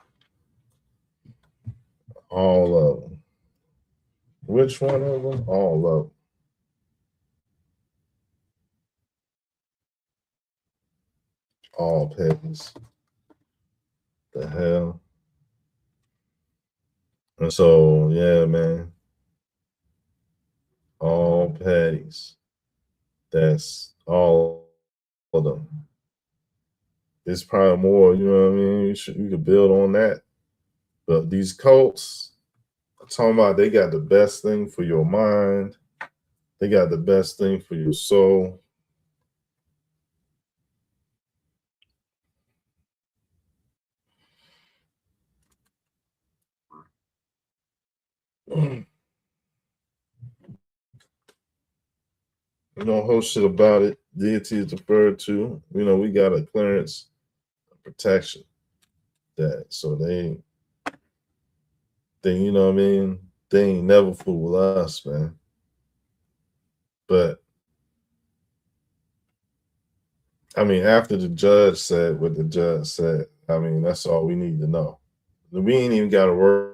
All of them. Which one of them? All of them. All patties. The hell? And so, yeah, man. All patties. That's all of them. It's probably more, you know what I mean? You could build on that. But these cults, I'm talking about, they got the best thing for your mind. They got the best thing for your soul. You know, whole shit about it. Deity is deferred to. You know, we got a clearance protection that, so they you know what I mean? They ain't never fool with us, man. But I mean, after the judge said what the judge said, I mean, that's all we need to know. We ain't even got to worry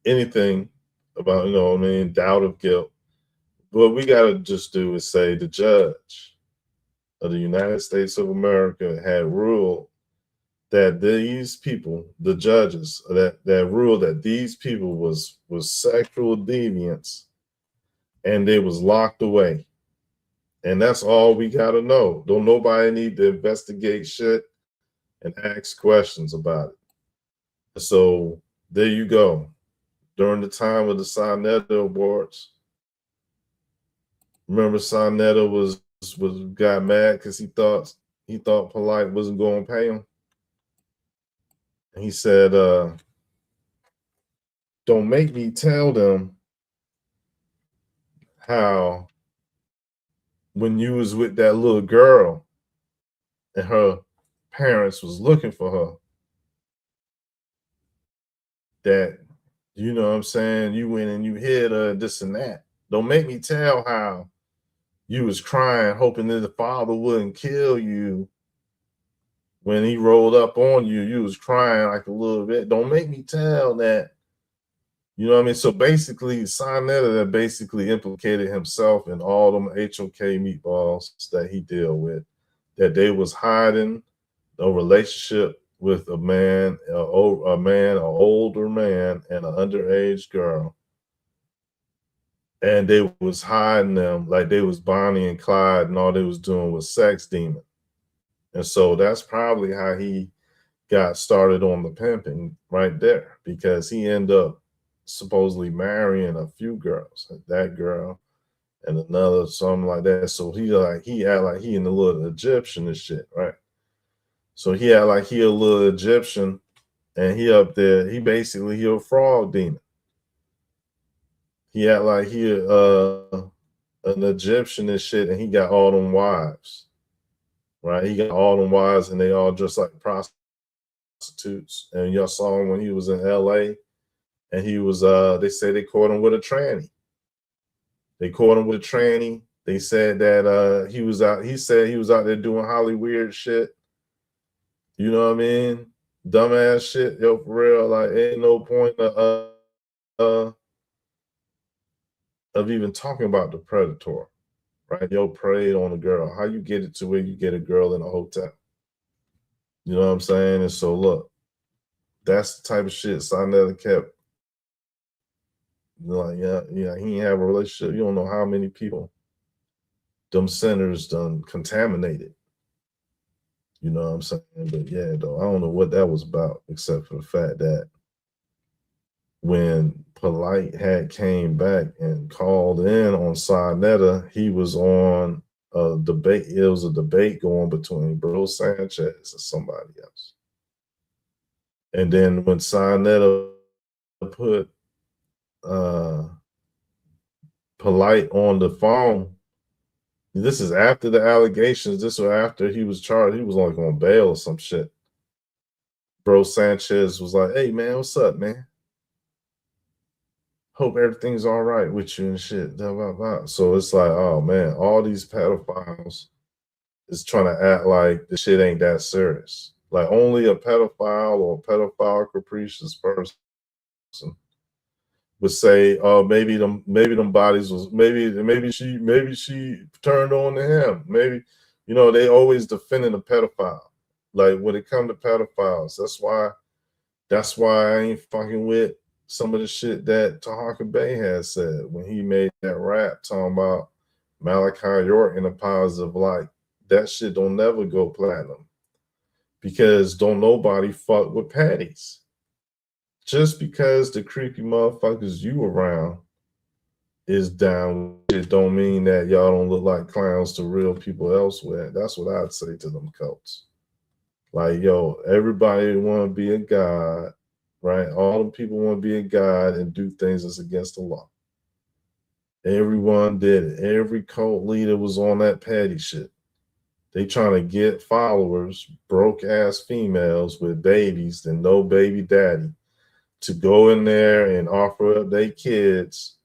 anything about, you know what I mean, doubt of guilt. What we got to just do is say the judge of the United States of America had ruled that these people, the judges, that ruled that these people was sexual deviants, and they was locked away. And that's all we got to know. Don't nobody need to investigate shit and ask questions about it. So there you go. during the time of the Sonetta Awards. Remember, Sonetta got mad because he thought Polite wasn't going to pay him. And he said, "Don't make me tell them how when you was with that little girl and her parents was looking for her, that, you know what I'm saying, you went and you hid her, this and that. Don't make me tell how you was crying, hoping that the father wouldn't kill you. When he rolled up on you, you was crying like a little bit. Don't make me tell that." You know what I mean? So basically, Sonetta that basically implicated himself in all them HOK meatballs that he dealt with, that they was hiding a relationship with a man, an older man, and an underage girl. And they was hiding them like they was Bonnie and Clyde, and all they was doing was sex demon. And so that's probably how he got started on the pimping right there, because he ended up supposedly marrying a few girls, like that girl and another, something like that. So he had like he in the little Egyptian and shit, right? So he had like he a little Egyptian, and he up there, he a frog demon. He had like he an Egyptian and shit, and he got all them wives, right? He got all them wives, and they all just like prostitutes. And y'all saw him when he was in LA, and he was they say they caught him with a tranny. They caught him with a tranny. They said that he said he was out there doing Holly weird shit. You know what I mean? Dumbass shit. Yo, for real, like ain't no point of even talking about the predator, right? Yo, preyed on a girl. How you get it to where you get a girl in a hotel? You know what I'm saying? And so look, that's the type of shit Sonetta kept. Like, yeah, he ain't have a relationship. You don't know how many people them centers done contaminated. You know what I'm saying? But yeah, though, I don't know what that was about, except for the fact that when Polite had came back and called in on Sonetta, he was on a debate. It was a debate going between Bro Sanchez and somebody else. And then when Sonetta put Polite on the phone, this is after the allegations. This was after he was charged. He was like on bail or some shit. Bro Sanchez was like, "Hey man, what's up, man? Hope everything's all right with you and shit." Blah, blah, blah. So it's like, oh man, all these pedophiles is trying to act like the shit ain't that serious. Like only a pedophile or a pedophile capricious person would say, "Oh, maybe them bodies was maybe she turned on to him. Maybe, you know, they always defending a pedophile. Like when it come to pedophiles, that's why I ain't fucking with some of the shit that Tahaka Bay had said when he made that rap talking about Malachi York in a positive light. That shit don't never go platinum because don't nobody fuck with patties. Just because the creepy motherfuckers you around is down, it don't mean that y'all don't look like clowns to real people elsewhere. That's what I'd say to them cults. Like, yo, everybody want to be a god, right? All the people want to be a god and do things that's against the law. Everyone did it. Every cult leader was on that patty shit. They trying to get followers, broke ass females with babies and no baby daddy, to go in there and offer up their kids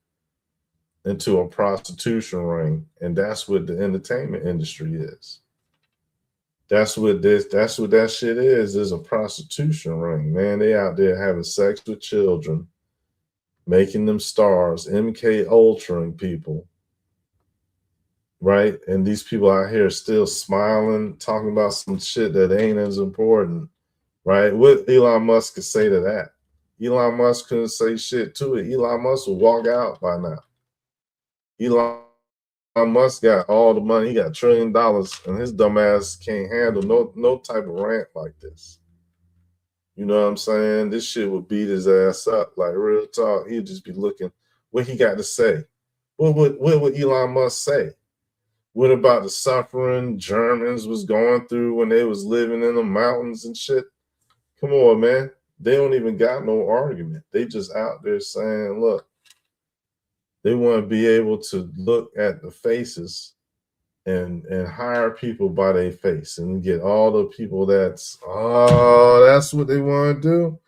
into a prostitution ring. And that's what the entertainment industry is. That's what that shit is a prostitution ring, man. They out there having sex with children, making them stars, MK Ultraing people, right? And these people out here still smiling, talking about some shit that ain't as important, right? What Elon Musk could say to that? Elon Musk couldn't say shit to it. Elon Musk would walk out by now. Elon Musk got all the money. He got $1 trillion, and his dumb ass can't handle no type of rant like this. You know what I'm saying? This shit would beat his ass up. Like real talk. He'd just be looking what he got to say. What would Elon Musk say? What about the suffering Germans was going through when they was living in the mountains and shit? Come on, man. They don't even got no argument. They just out there saying, look, they want to be able to look at the faces and hire people by their face and get all the people that's what they want to do,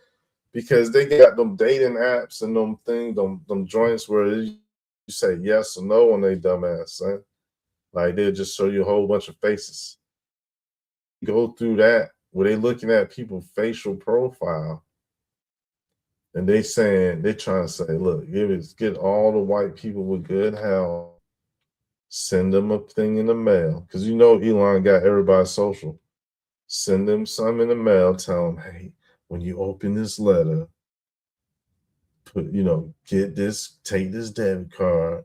because they got them dating apps and them things, them joints where you say yes or no on they dumbass, son. Like they'll just show you a whole bunch of faces. Go through that where they looking at people's facial profile and they trying to say, look, get all the white people with good health, send them a thing in the mail. Because you know Elon got everybody's social. Send them some in the mail, tell them, hey, when you open this letter, get this, take this debit card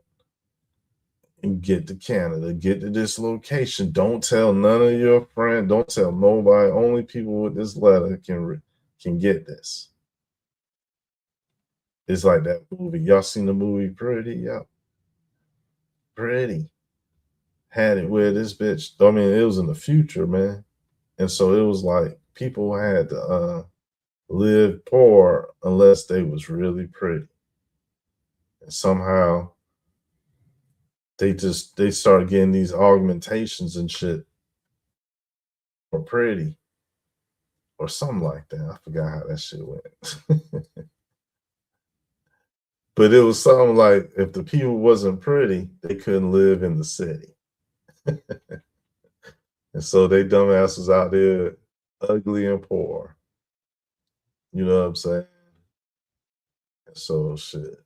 and get to Canada, get to this location. Don't tell none of your friends, don't tell nobody. Only people with this letter can get this. It's like that movie. Y'all seen the movie Pretty? Yeah. Pretty. Had it where this bitch, I mean, it was in the future, man. And so it was like people had to live poor unless they was really pretty. And somehow they started getting these augmentations and shit or pretty or something like that. I forgot how that shit went. But it was something like if the people wasn't pretty, they couldn't live in the city. And so they dumbasses out there ugly and poor. You know what I'm saying? So shit.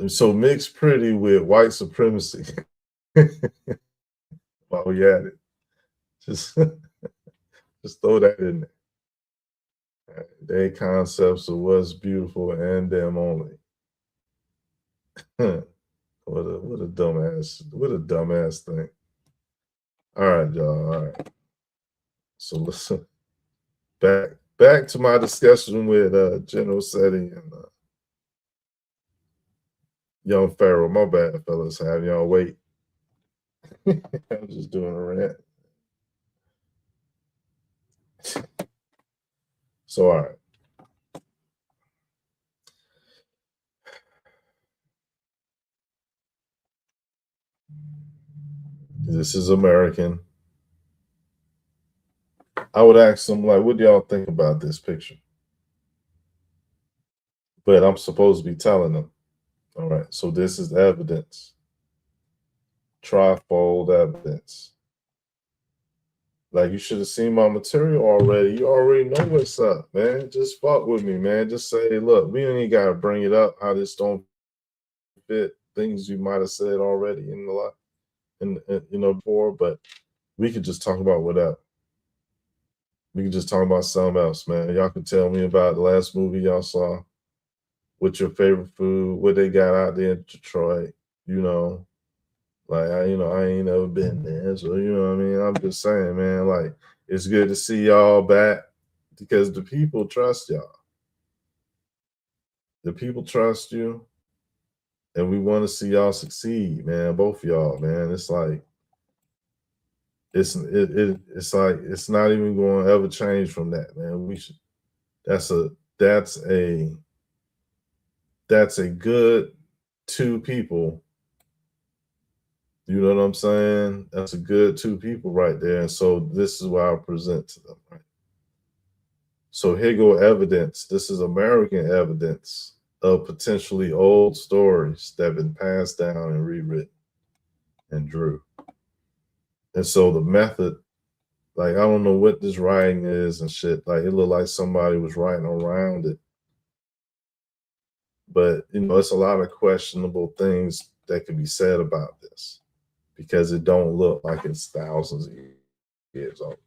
So mix pretty with white supremacy. While we at it. Just throw that in there. Their concepts of what's beautiful and them only. What a dumbass thing. All right, y'all. All right. So listen, back to my discussion with General Seti and Young Pharaoh. My bad, fellas, have y'all wait. I'm just doing a rant. So all right. This is American. I would ask them, like, what do y'all think about this picture? But I'm supposed to be telling them. All right, so this is evidence. Trifold evidence. Like, you should have seen my material already. You already know what's up, man. Just fuck with me, man. Just say, look, we ain't got to bring it up how this don't fit things you might have said already in the lot, before, but we could just talk about whatever. We can just talk about something else, man. Y'all can tell me about the last movie y'all saw. What's your favorite food? What they got out there in Detroit? Like I ain't never been there, so you know what I mean. I'm just saying, man. Like it's good to see y'all back because the people trust y'all. The people trust you, and we want to see y'all succeed, man. Both of y'all, man. It's like it's like it's not even going to ever change from that, man. We should. That's a good two people. You know what I'm saying? That's a good two people right there. And so this is what I'll present to them. Right? So here go evidence. This is American evidence of potentially old stories that have been passed down and rewritten and drew. And so the method, like I don't know what this writing is and shit. Like it looked like somebody was writing around it. But it's a lot of questionable things that could be said about this because it don't look like it's thousands of years old.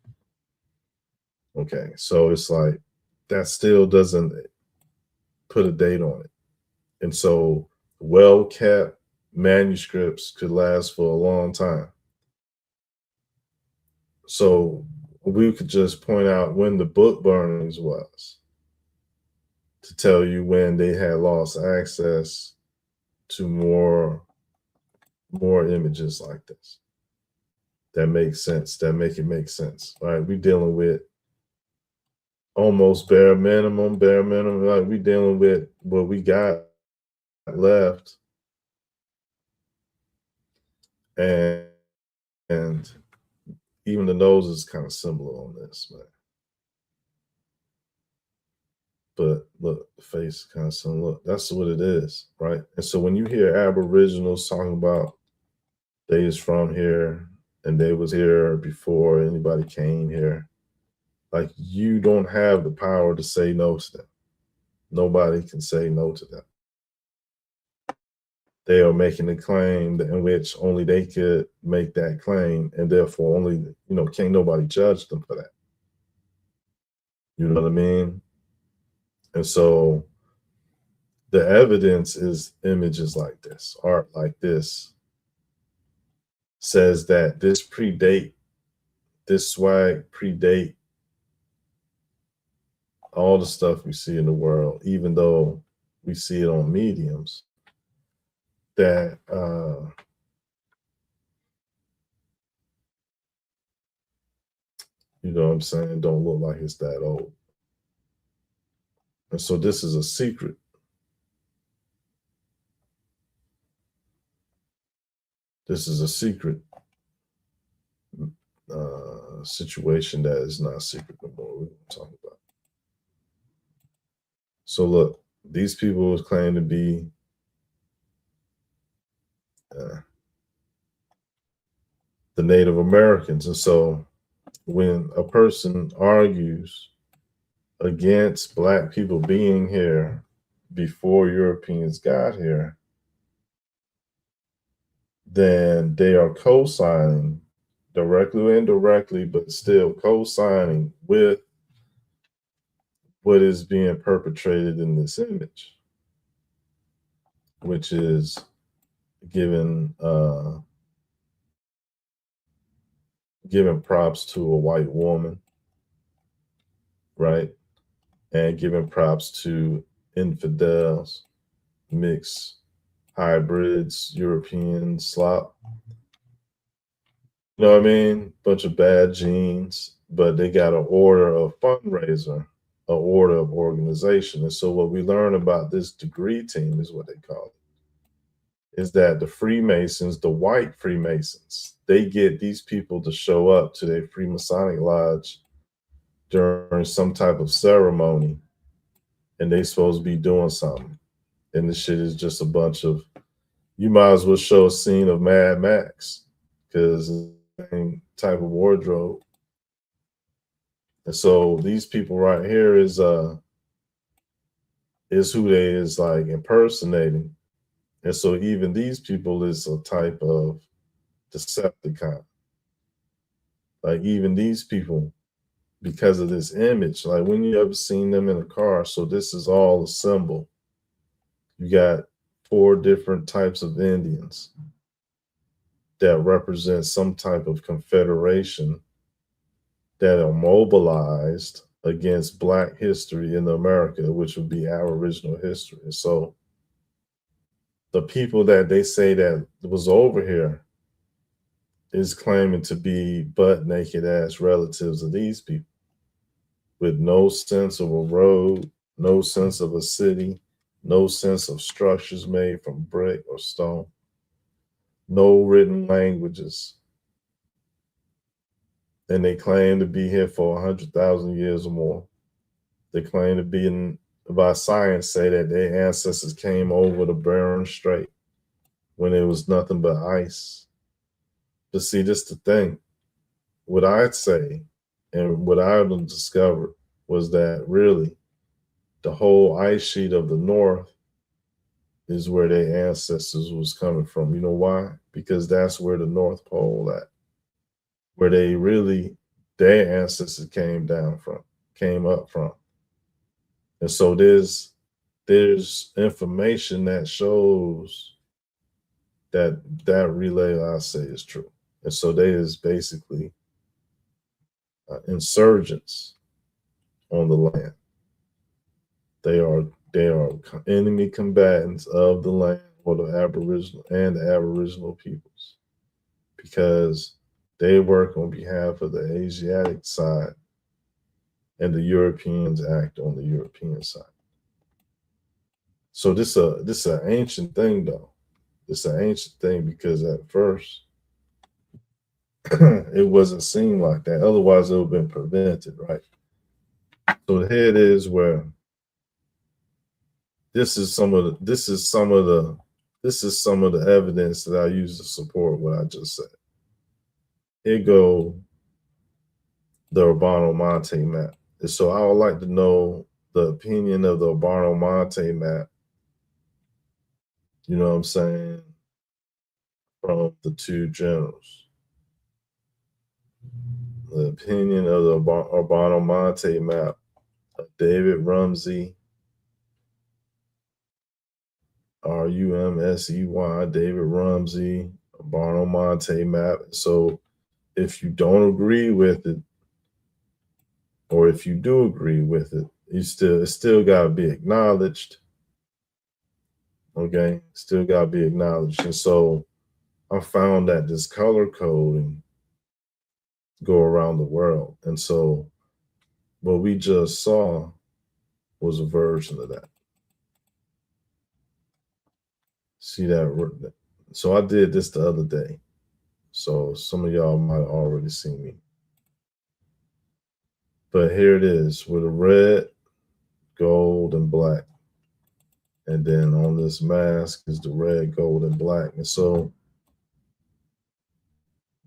Okay, so it's like that still doesn't put a date on it. And so well-kept manuscripts could last for a long time. So we could just point out when the book burnings was to tell you when they had lost access to more images like this. That makes sense. That make it make sense. All right, we dealing with almost bare minimum. Like we dealing with what we got left, and and even the nose is kind of similar on this, man. But look, the face is kind of similar. Look, that's what it is, right? And so when you hear Aboriginals talking about they is from here and they was here before anybody came here, like you don't have the power to say no to them. Nobody can say no to them. They are making a claim in which only they could make that claim, and therefore only can't nobody judge them for that. You know what I mean? And so the evidence is images like this, art like this, says that this swag predate all the stuff we see in the world, even though we see it on mediums that you know what I'm saying, don't look like it's that old. And so this is a secret. This is a secret situation that is not secret no more. We're going to talk about. So look, these people claim to be the Native Americans. And so when a person argues against Black people being here before Europeans got here, then they are co-signing directly or indirectly, but still co-signing with what is being perpetrated in this image, which is giving props to a white woman, right? And giving props to infidels, mixed hybrids, European slop. You know what I mean? Bunch of bad genes, but they got an order of fundraiser, an order of organization. And so what we learn about this degree team is what they call it, is that the Freemasons, the white Freemasons, they get these people to show up to their Freemasonic lodge during some type of ceremony, and they supposed to be doing something. And this shit is just a bunch of, you might as well show a scene of Mad Max, because it's the same type of wardrobe. And so these people right here is who they is like impersonating. And so even these people is a type of Decepticon. Like even these people, because of this image, like when you ever seen them in a car, so this is all a symbol. You got 4 different types of Indians that represent some type of confederation that are mobilized against Black history in America, which would be Aboriginal history. And so the people that they say that was over here is claiming to be butt naked ass relatives of these people with no sense of a road, no sense of a city, no sense of structures made from brick or stone, no written languages. And they claim to be here for 100,000 years or more. They claim to be by science, say that their ancestors came over the Bering Strait when it was nothing but ice. But see, this the thing. What I'd say and what I discovered was that really the whole ice sheet of the North is where their ancestors was coming from. You know why? Because that's where the North Pole at, where they really, their ancestors came up from. And so there's information that shows that relay I say is true. And so they is basically insurgents on the land. They are enemy combatants of the land or the Aboriginal peoples, because they work on behalf of the Asiatic side and the Europeans act on the European side. So this an ancient thing though. It's an ancient thing because at first it wasn't seen like that. Otherwise it would have been prevented, right? So here it is where this is some of the evidence that I use to support what I just said. Here go the Urbano Monte map. And so I would like to know the opinion of the Urbano Monte map, you know what I'm saying, from the two generals. The opinion of the Urbano Monte map of David Rumsey, Rumsey, David Rumsey, Urbano Monte map. So if you don't agree with it, or if you do agree with it, it's still got to be acknowledged. Okay, still got to be acknowledged. And so I found that this color coding go around the world. And so what we just saw was a version of that. See that? So I did this the other day. So some of y'all might have already seen me. But here it is with a red, gold, and black. And then on this mask is the red, gold, and black. And so,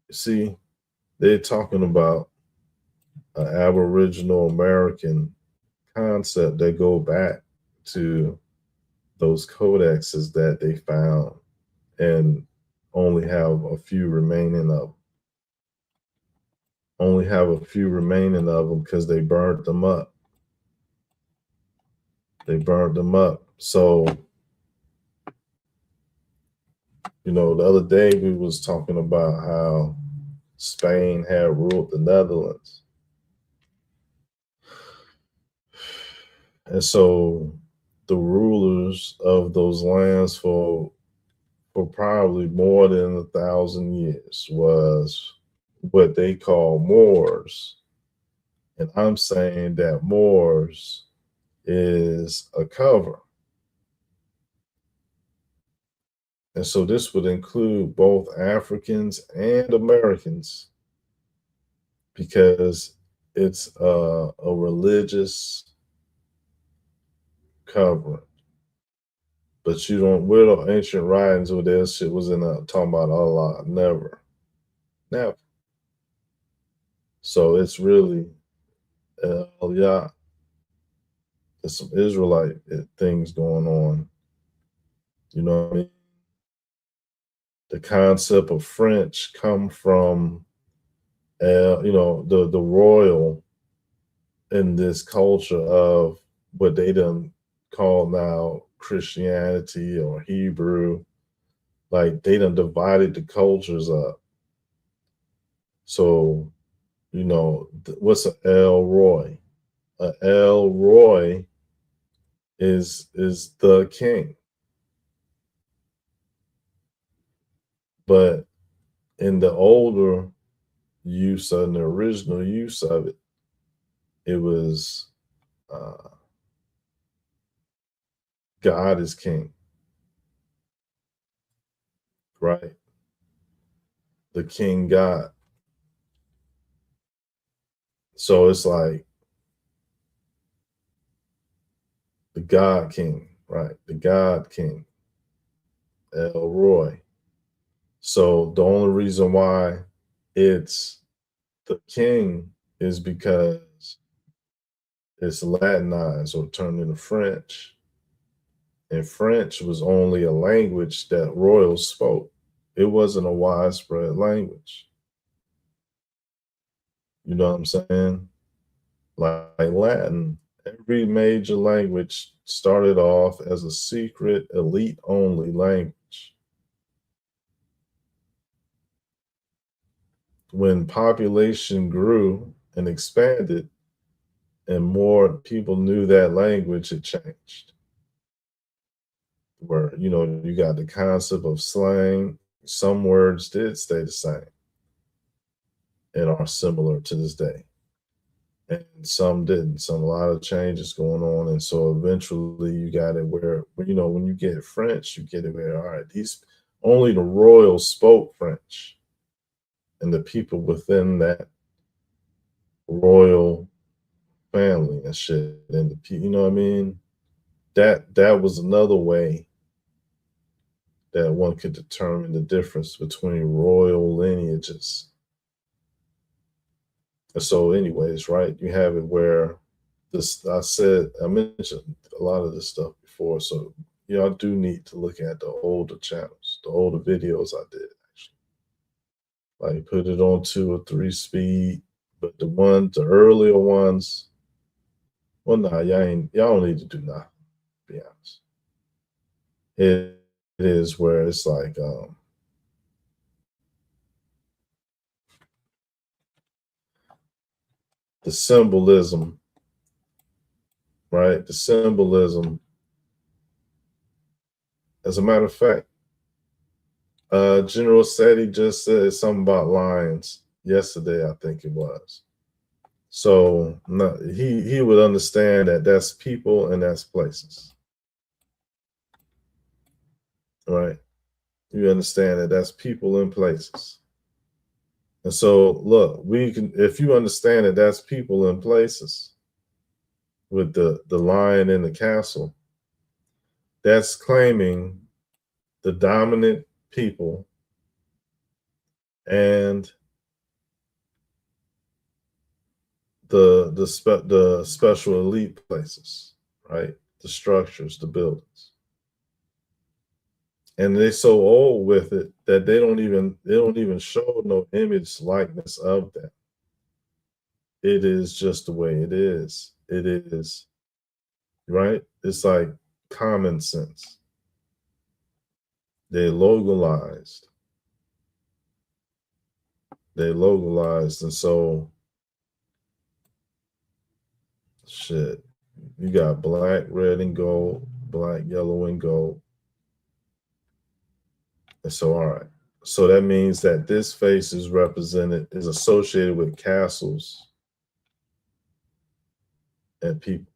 see, they're talking about an Aboriginal American concept that go back to those codexes that they found and only have a few remaining of them. Only have a few remaining of them because they burned them up. They burned them up. So, you know, the other day we was talking about how Spain had ruled the Netherlands. And so the rulers of those lands for probably more than 1,000 years was what they call Moors. And I'm saying that Moors is a cover. And so this would include both Africans and Americans because it's a religious covering. But you don't, where the ancient writings where this shit was talking about Allah? Never. Never. So it's really, yeah, there's some Israelite things going on. You know what I mean? The concept of French come from, you know, the royal in this culture of what they done call now Christianity or Hebrew. Like they done divided the cultures up. So, you know, what's an El Roy? An El Roy is the king. But in the older use of the original use of it, it was God is king, right? The king God. So it's like the God king, right? The God king, El Roy. So the only reason why it's the king is because it's Latinized or turned into French. And French was only a language that royals spoke. It wasn't a widespread language. You know what I'm saying? Like Latin, every major language started off as a secret, elite only language. When population grew and expanded, and more people knew that language, it changed. Where, you got the concept of slang. Some words did stay the same and are similar to this day, and some didn't. Some a lot of changes going on, and so eventually you got it where, when you get French, you get it where, all right, these only the royal spoke French, and the people within that royal family and shit, and you know what I mean. That was another way that one could determine the difference between royal lineages. And so, anyways, right, you have it where this, I mentioned a lot of this stuff before. So, I do need to look at the older channels, the older videos I did actually. Like put it on 2 or 3 speed, but the earlier ones, well, nah, y'all don't need to do nothing, to be honest. It is where it's like, the symbolism, right? The symbolism. As a matter of fact, General Seti just said something about lions yesterday, I think it was. So he would understand that that's people and that's places, right? You understand that that's people and places. And so, look, if you understand that that's people and places with the lion in the castle, that's claiming the dominant people and the special elite places, right? The structures, the buildings. And they're so old with it that they don't even show no image likeness of them. It is just the way it is. It is, right? It's like common sense. They localized. And so shit. You got black, red, and gold, black, yellow, and gold. And so, all right. So that means that this face is associated with castles and people.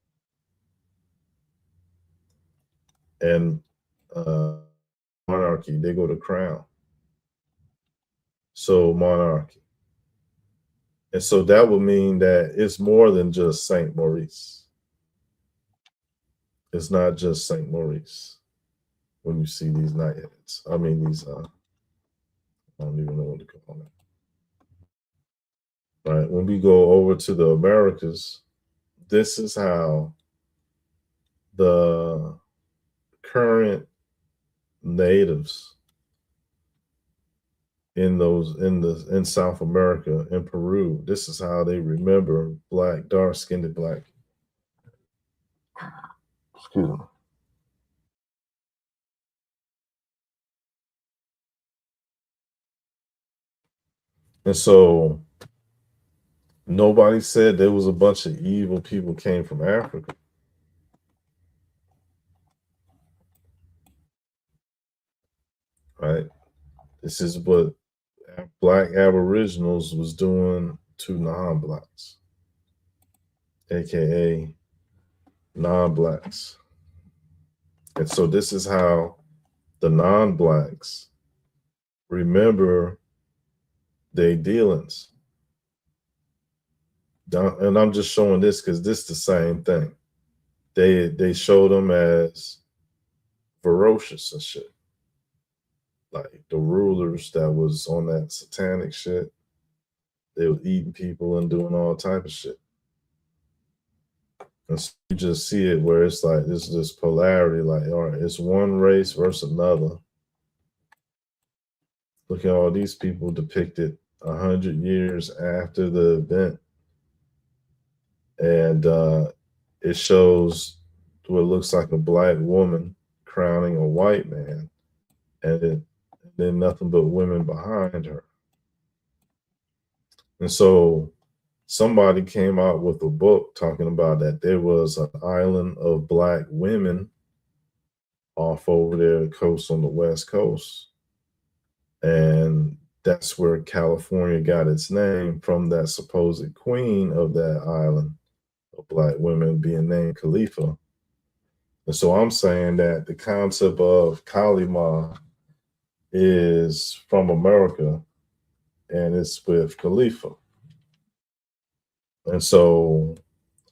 And monarchy, they go to crown. So monarchy. And so that would mean that it's more than just Saint Maurice. It's not just Saint Maurice when you see these knightheads. I mean, these, I don't even know what to call them. Right. When we go over to the Americas, this is how the current natives in South America, in Peru, this is how they remember black, dark-skinned black. Excuse me. And so nobody said there was a bunch of evil people came from Africa. Right? This is what black aboriginals was doing to non-blacks, aka non-blacks. And so this is how the non-blacks remember their dealings. And I'm just showing this because this is the same thing. They showed them as ferocious and shit. Like the rulers that was on that satanic shit, they were eating people and doing all type of shit. And so you just see it where it's like this polarity, like, all right, it's one race versus another. Look at all these people depicted 100 years after the event. And it shows what looks like a black woman crowning a white man, and then nothing but women behind her. And so somebody came out with a book talking about that there was an island of black women off over there, the coast on the West Coast. And that's where California got its name from that supposed queen of that island of black women being named Khalifa. And so I'm saying that the concept of Kalima is from America and it's with Khalifa. And so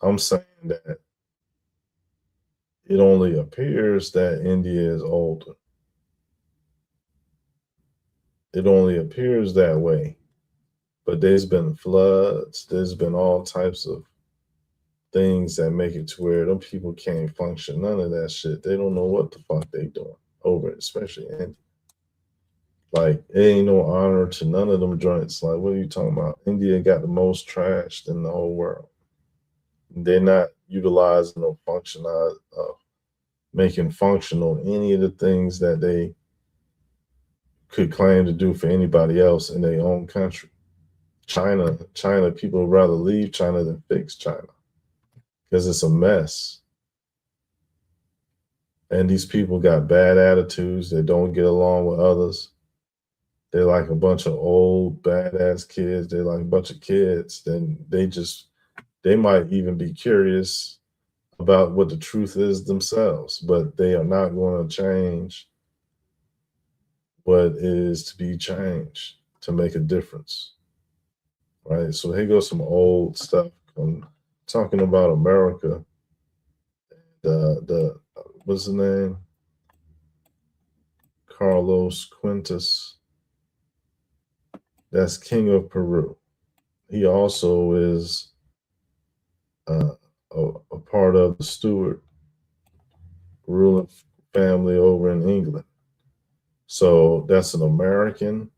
I'm saying that it only appears that India is older. It only appears that way. But there's been floods, there's been all types of things that make it to where them people can't function. None of that shit. They don't know what the fuck they doing over it, especially India. Like, it ain't no honor to none of them joints. Like, what are you talking about? India got the most trashed in the whole world. They're not utilizing or making functional any of the things that they could claim to do for anybody else in their own country. China, people would rather leave China than fix China because it's a mess. And these people got bad attitudes. They don't get along with others. They're like a bunch of old badass kids. They're like a bunch of kids. Then they might even be curious about what the truth is themselves, but they are not going to change what is to be changed to make a difference. Right? So here goes some old stuff. I'm talking about America. The what's his name? Carlos Quintus. That's King of Peru. He also is a part of the Stuart ruling family over in England. So that's an American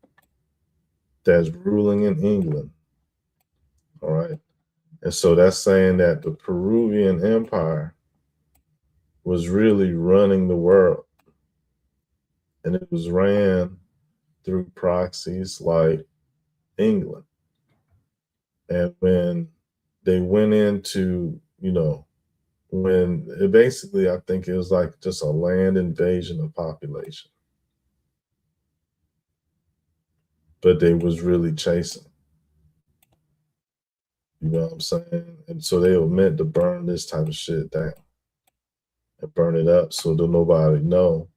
that's ruling in England. All right. And so that's saying that the Peruvian Empire was really running the world. And it was ran through proxies like England. And when they went into, when it basically, I think it was like just a land invasion of population. But they was really chasing. You know what I'm saying? And so they were meant to burn this type of shit down and burn it up so that nobody know.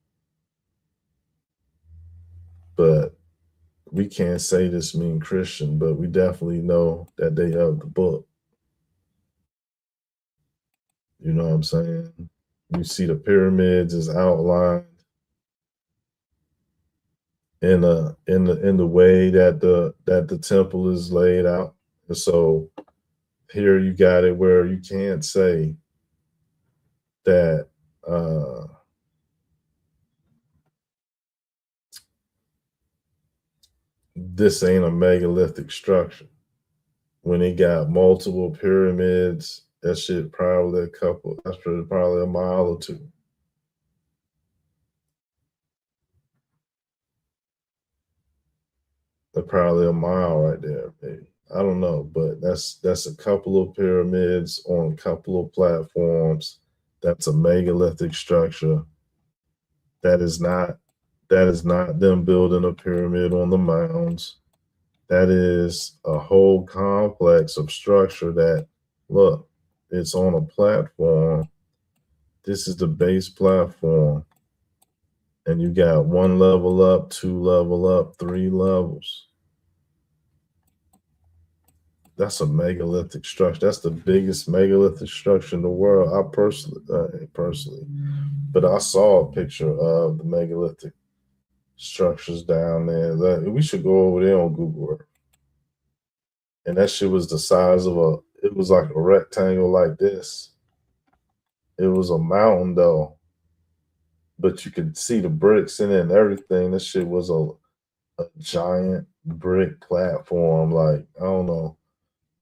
But we can't say this mean Christian, but we definitely know that they of the book. You know what I'm saying? You see the pyramids is outlined in the way that the temple is laid out. And so here you got it where you can't say that this ain't a megalithic structure. When they got multiple pyramids, that shit probably that's probably a mile or two. They're probably a mile right there, maybe. I don't know, but that's a couple of pyramids on a couple of platforms. That's a megalithic structure. That is not them building a pyramid on the mounds. That is a whole complex of structure that, look, it's on a platform. This is the base platform. And you got 1 level up, 2 level up, 3 levels. That's a megalithic structure. That's the biggest megalithic structure in the world. I personally, but I saw a picture of the megalithic structures down there. We should go over there on Google Earth. And that shit was the size of it was like a rectangle like this. It was a mountain though, but you could see the bricks in it and everything. This shit was a giant brick platform. Like, I don't know.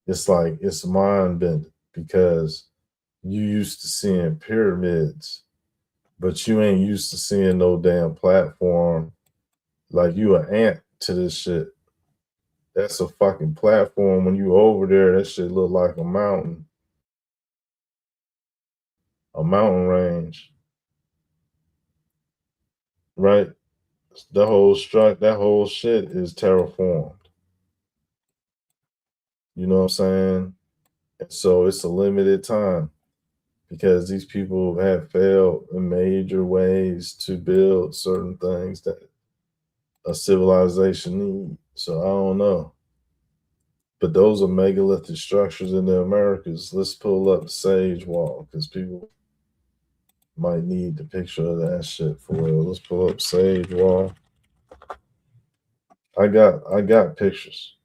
It's like, it's mind bending because you used to seeing pyramids, but you ain't used to seeing no damn platform. Like, you an ant to this shit. That's a fucking platform. When you over there, that shit look like a mountain range, right? That whole shit is terraformed. You know what I'm saying? And so it's a limited time because these people have failed in major ways to build certain things that a civilization needs. So I don't know. But those are megalithic structures in the Americas. Let's pull up Sage Wall because people might need the picture of that shit for real. Let's pull up Sage Wall. I got pictures.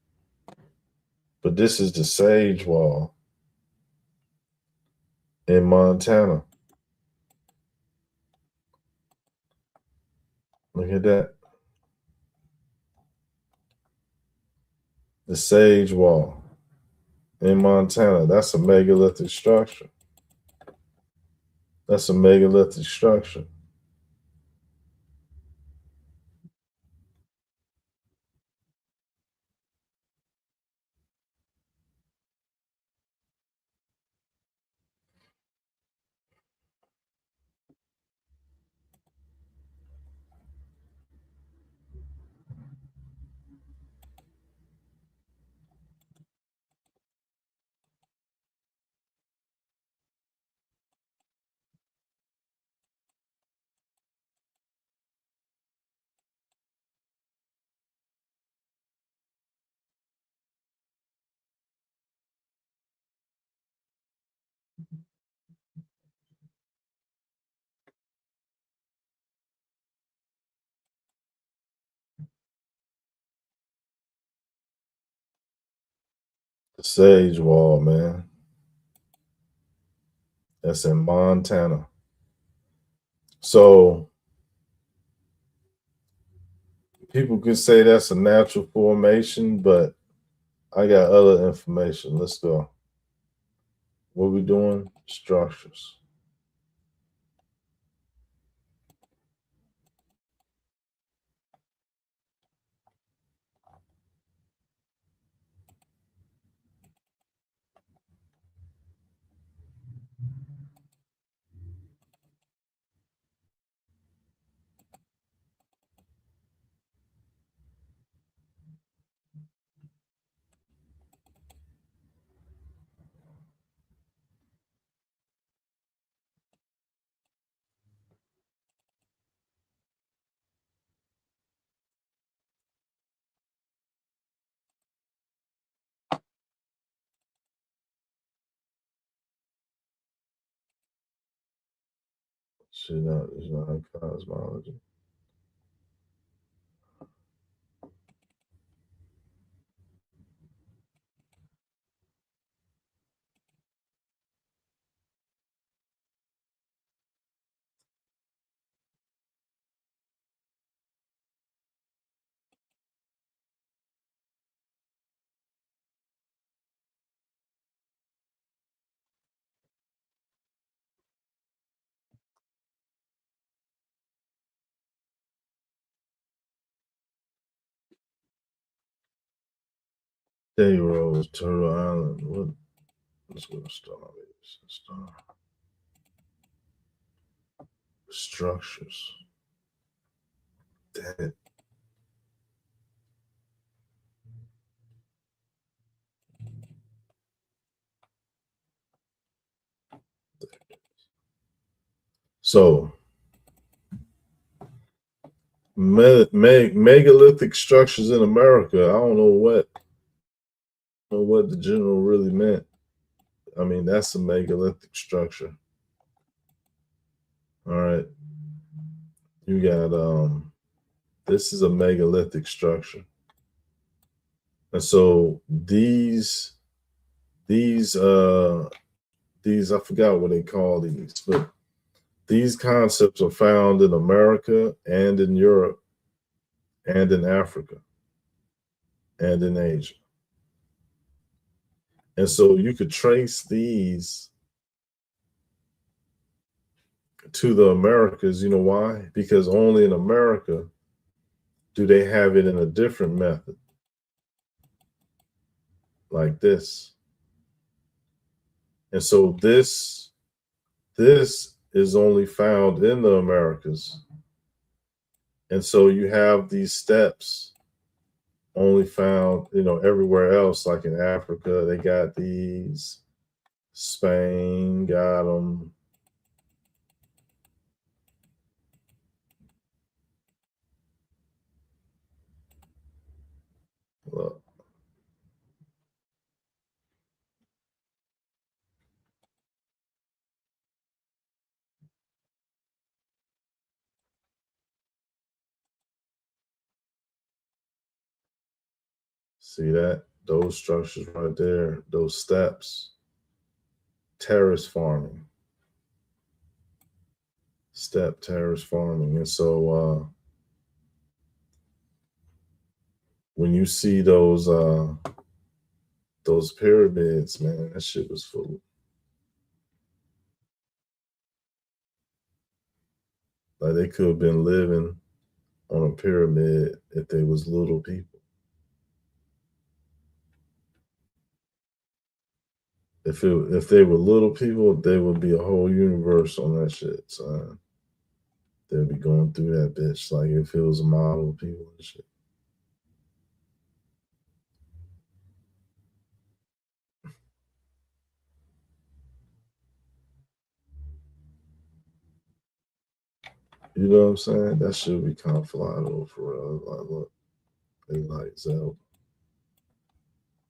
But this is the Sage Wall in Montana. Look at that. The Sage Wall in Montana. That's a megalithic structure. That's a megalithic structure. The Sage Wall, man. That's in Montana. So people could say that's a natural formation, but I got other information. Let's go. What we doing? Structures. Shit, not it's not cosmology. Day Rose, Turtle Island. What? Let's go to Star. Star structures. Damn it. So megalithic structures in America. I don't know what the general really meant. I mean, that's a megalithic structure. All right. You got this is a megalithic structure. And so these I forgot what they call these, but these concepts are found in America and in Europe and in Africa and in Asia. And so you could trace these to the Americas. You know why? Because only in America do they have it in a different method. like this. And so this is only found in the Americas. And so you have these steps only found, everywhere else, like in Africa, they got these. Spain got them. Look. See that? Those structures right there, those steps, terrace farming, step terrace farming. And so when you see those pyramids, man, that shit was full. Like they could have been living on a pyramid if they was little people. If they were little people, there would be a whole universe on that shit, son. They'd be going through that bitch like if it was a model of people and shit. You know what I'm saying? That should be Conflado for real. Like, look, they like Zelda.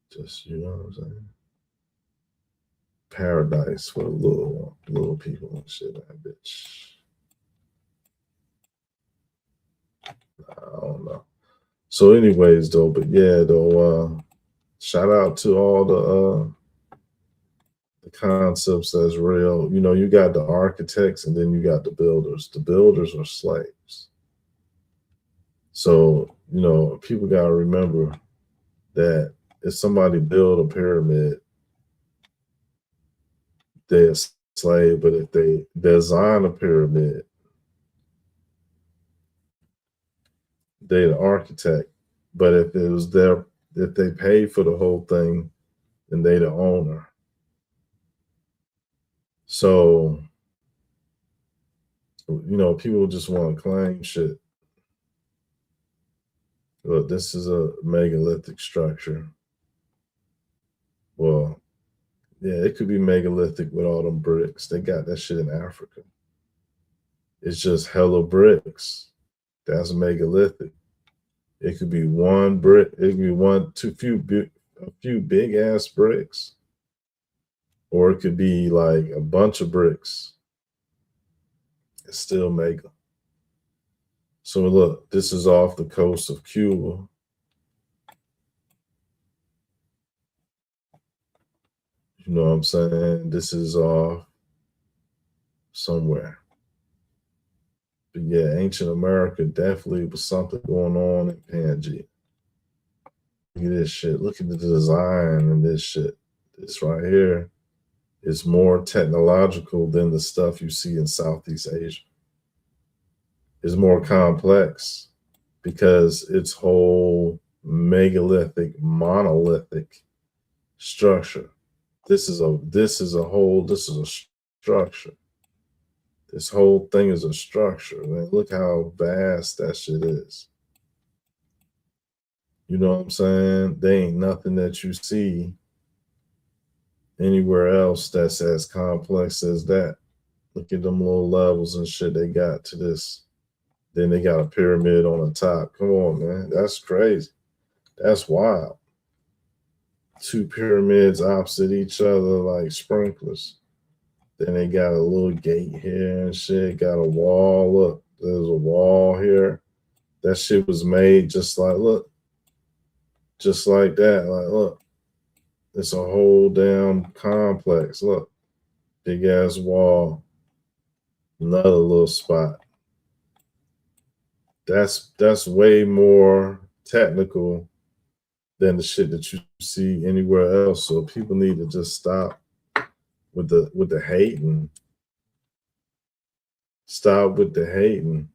Just, you know what I'm saying? Paradise for the little people and shit, that bitch. I don't know. So, anyways, though, but yeah, though, shout out to all the concepts that's real. You got the architects and then you got the builders. The builders are slaves. So, people gotta remember that if somebody build a pyramid, they're a slave, but if they design a pyramid, they're the architect. But if they paid for the whole thing, then they the owner. So, people just want to claim shit. Look, this is a megalithic structure. Well, yeah, it could be megalithic with all them bricks. They got that shit in Africa. It's just hella bricks. That's megalithic. It could be one brick. It could be a few big ass bricks, or it could be like a bunch of bricks. It's still mega. So look, this is off the coast of Cuba. You know what I'm saying? This is off somewhere. But yeah, ancient America definitely was something going on in Pangea. Look at this shit. Look at the design and this shit. This right here is more technological than the stuff you see in Southeast Asia. It's more complex because it's whole megalithic, monolithic structure. This is a structure. This whole thing is a structure. Man, look how vast that shit is. You know what I'm saying? There ain't nothing that you see anywhere else that's as complex as that. Look at them little levels and shit they got to this. Then they got a pyramid on the top. Come on, man. That's crazy. That's wild. Two pyramids opposite each other like sprinklers. Then they got a little gate here and shit. Got a wall. Look, there's a wall here. That shit was made just like that. Like, look, it's a whole damn complex. Look, big ass wall. Another little spot. That's way more technical than the shit that you see anywhere else. So people need to just stop with the hating. Stop with the hating.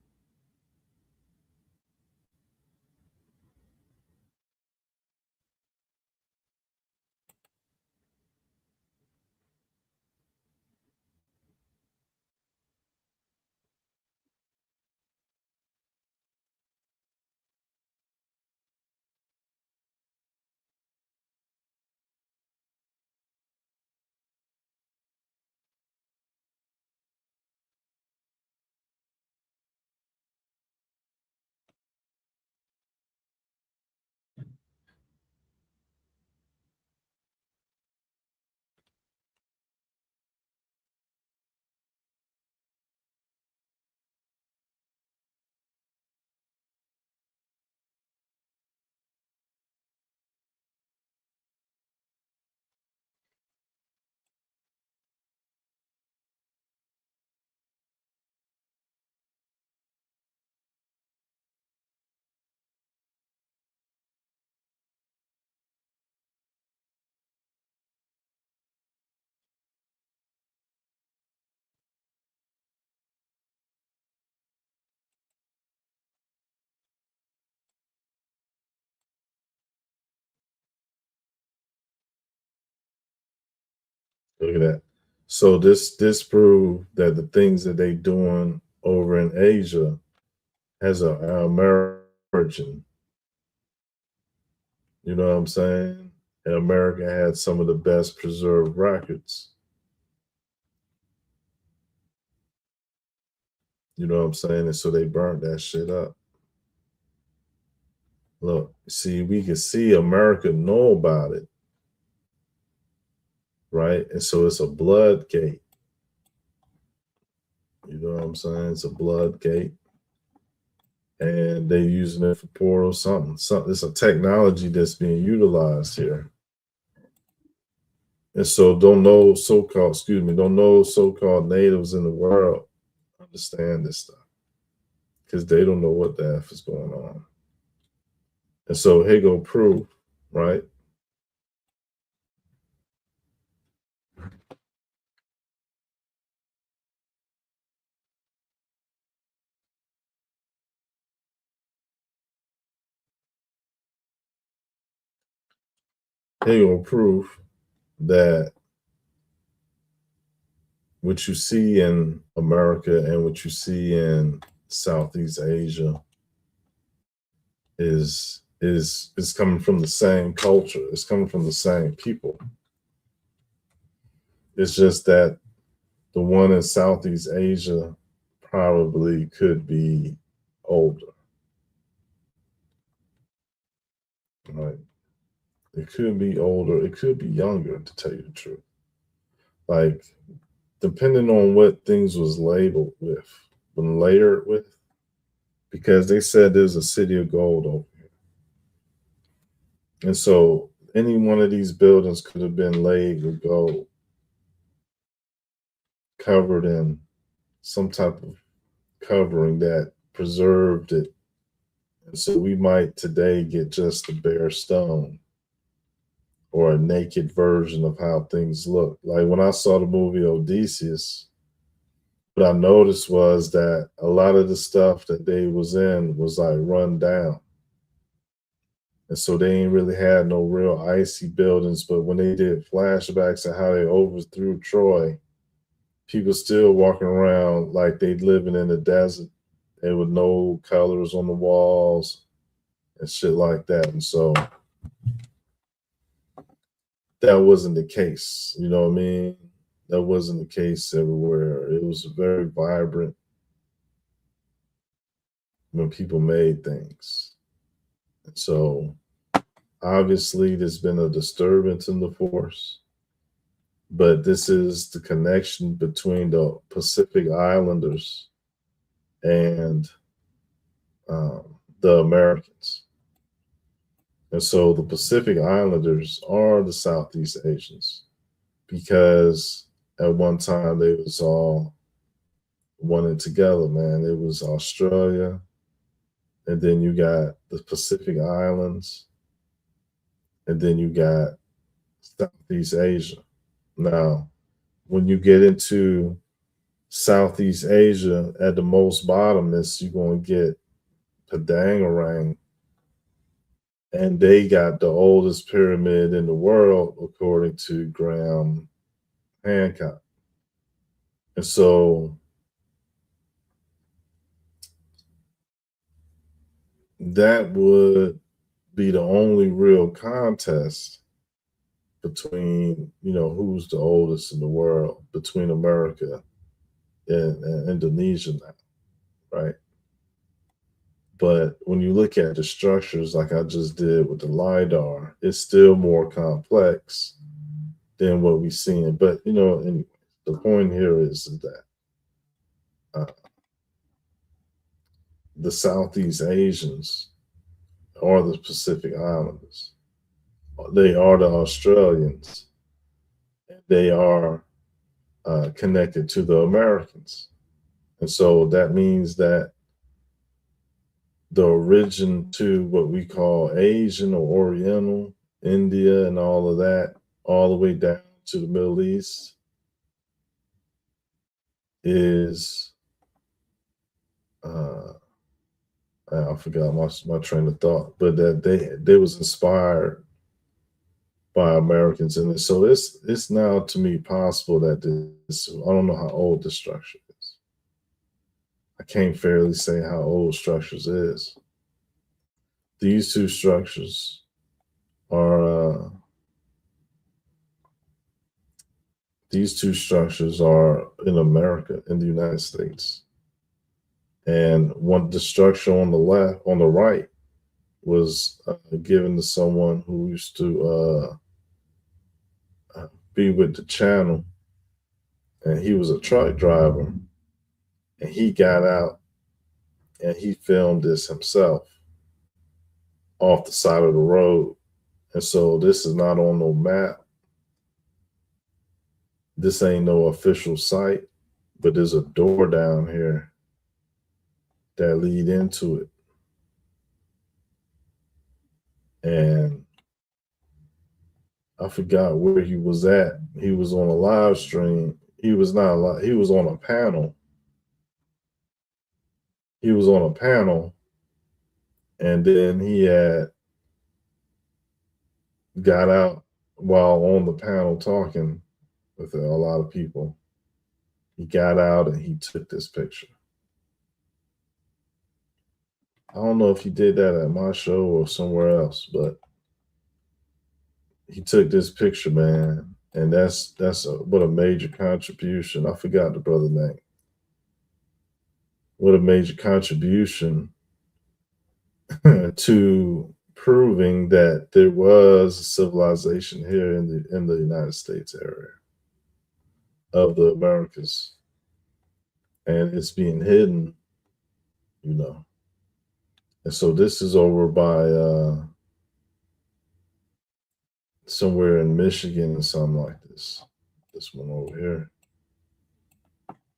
Look at that. So this proved that the things that they doing over in Asia has a American origin. You know what I'm saying? And America had some of the best preserved records. You know what I'm saying? And so they burnt that shit up. Look, see, we can see America know about it, right? And so it's a blood gate. You know what I'm saying? It's a blood gate. And they're using it for portal something. It's a technology that's being utilized here. And so don't know so-called natives in the world understand this stuff because they don't know what the F is going on. And so here go proof, right? Here go proof that what you see in America and what you see in Southeast Asia is coming from the same culture. It's coming from the same people. It's just that the one in Southeast Asia probably could be older. Right? It could be older. It could be younger, to tell you the truth. Like, depending on what things was labeled with, been layered with, because they said there's a city of gold over here. And so any one of these buildings could have been laid with gold, covered in some type of covering that preserved it. And so we might today get just a bare stone or a naked version of how things look. Like when I saw the movie Odysseus, what I noticed was that a lot of the stuff that they was in was like run down. And so they ain't really had no real icy buildings. But when they did flashbacks of how they overthrew Troy, people still walking around like they living in the desert and with no colors on the walls and shit like that. And so that wasn't the case. You know what I mean? That wasn't the case everywhere. It was very vibrant when people made things. And so obviously there's been a disturbance in the force, but this is the connection between the Pacific Islanders and the Americans. And so the Pacific Islanders are the Southeast Asians because at one time they was all one together, man. It was Australia, and then you got the Pacific Islands, and then you got Southeast Asia. Now, when you get into Southeast Asia, at the most bottomest, you're going to get Padang, and they got the oldest pyramid in the world, according to Graham Hancock. And so that would be the only real contest between, who's the oldest in the world between America and Indonesia now, right? But when you look at the structures like I just did with the LIDAR, it's still more complex than what we've seen. But, anyway, the point here is that the Southeast Asians are the Pacific Islanders. They are the Australians. They are connected to the Americans. And so that means that the origin to what we call Asian or Oriental, India, and all of that, all the way down to the Middle East, is I forgot my train of thought, but that they was inspired by Americans. And so it's now to me possible that this, I don't know how old this structure is. I can't fairly say how old structures is. These two structures are in America, in the United States. And the structure on the left, on the right, was given to someone who used to be with the channel, and he was a truck driver, and he got out and he filmed this himself off the side of the road. And so this is not on no map. This ain't no official site, but there's a door down here that lead into it. And I forgot where he was at. He was on a live stream. He was not live. He was on a panel. He was on a panel, and then he had got out while on the panel talking with a lot of people. He got out and he took this picture. I don't know if he did that at my show or somewhere else, but he took this picture, man, and that's what a major contribution. I forgot the brother's name. What a major contribution to proving that there was a civilization here in the United States area of the Americas, and it's being hidden, you know. And so this is over by somewhere in Michigan or something like this. This one over here.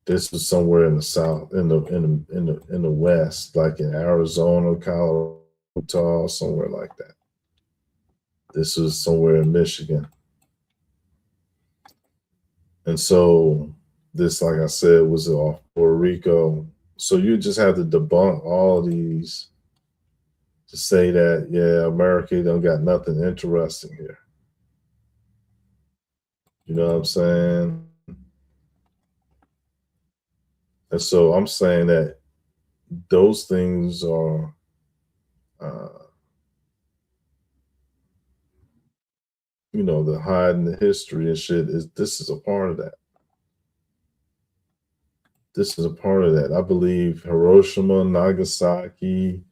This is somewhere in the south, in the west, like in Arizona, Colorado, Utah, somewhere like that. This was somewhere in Michigan. And so this, like I said, was off Puerto Rico. So you just have to debunk all of these to say that, yeah, America don't got nothing interesting here. You know what I'm saying? And so I'm saying that those things are you know, the hiding the history and shit this is a part of that. This is a part of that. I believe Hiroshima, Nagasaki,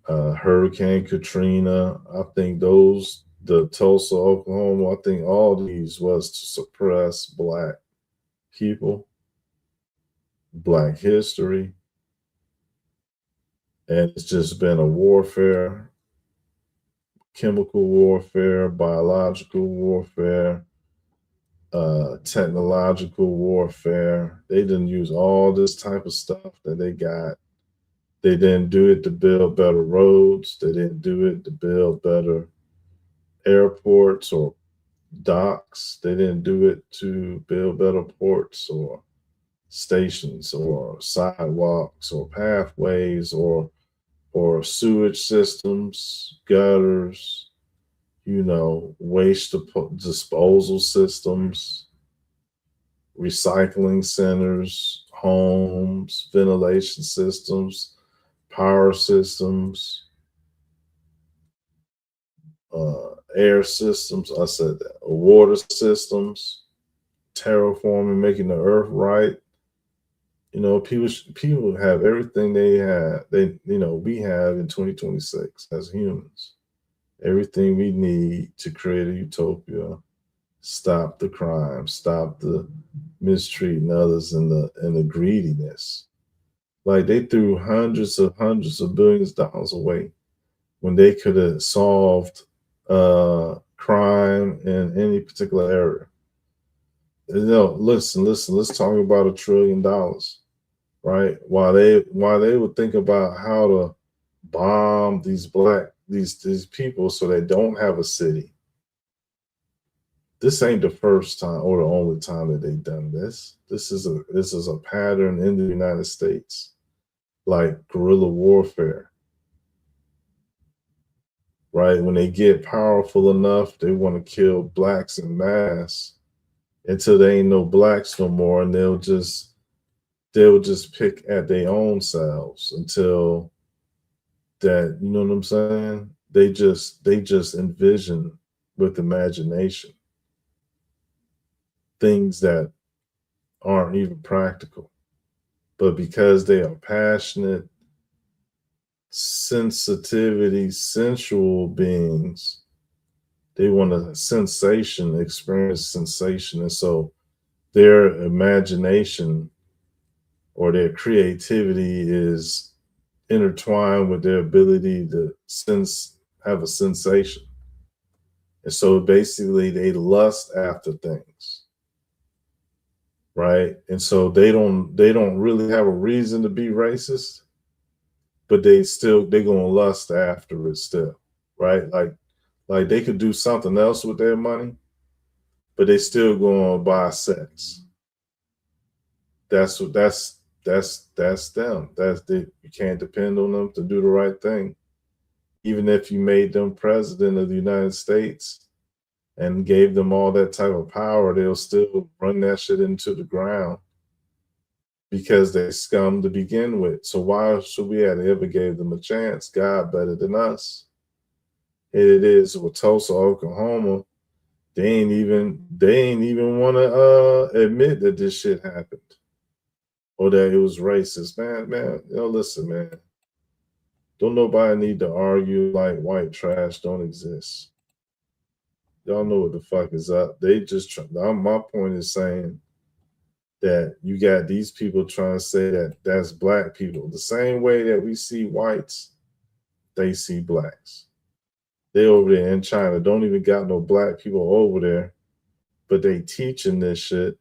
Hurricane Katrina, I think the Tulsa, Oklahoma, I think all these was to suppress Black people, Black history. And it's just been a warfare, chemical warfare, biological warfare, technological warfare. They didn't use all this type of stuff that they got. They didn't do it to build better roads. They didn't do it to build better airports or docks. They didn't do it to build better ports or stations or sidewalks or pathways or sewage systems, gutters, you know, waste disposal systems, recycling centers, homes, ventilation systems, power systems, air systems. I said that. Water systems, terraforming, making the earth right. You know, people have everything we have in 2026 as humans. Everything we need to create a utopia, stop the crime, stop the mistreating others and the greediness. Like they threw hundreds of billions of dollars away when they could have solved crime in any particular area. You know, listen, let's talk about $1 trillion, right? While they would think about how to bomb these people so they don't have a city. This ain't the first time or the only time that they've done this. This is a pattern in the United States, like guerrilla warfare. right? When they get powerful enough, they want to kill blacks in mass until there ain't no blacks no more, and they'll just pick at their own selves until that, you know what I'm saying? They just envision with imagination things that aren't even practical. But because they are passionate, sensitivity, sensual beings, they want a sensation, experience sensation. And so their imagination or their creativity is intertwined with their ability to have a sensation. And so basically they lust after things, right? And so they don't really have a reason to be racist, but they're gonna lust after it still, right? Like they could do something else with their money, but they still gonna buy sex. That's them. You can't depend on them to do the right thing. Even if you made them president of the United States and gave them all that type of power, they'll still run that shit into the ground because they scum to begin with. So why should we have ever gave them a chance? God better than us. It is with Tulsa, Oklahoma. They ain't even want to admit that this shit happened or that it was racist. Man, listen, man. Don't nobody need to argue like white trash don't exist. Y'all know what the fuck is up. They just my point is saying that you got these people trying to say that that's black people. The same way that we see whites, they see blacks. They over there in China don't even got no black people over there, but they teaching this shit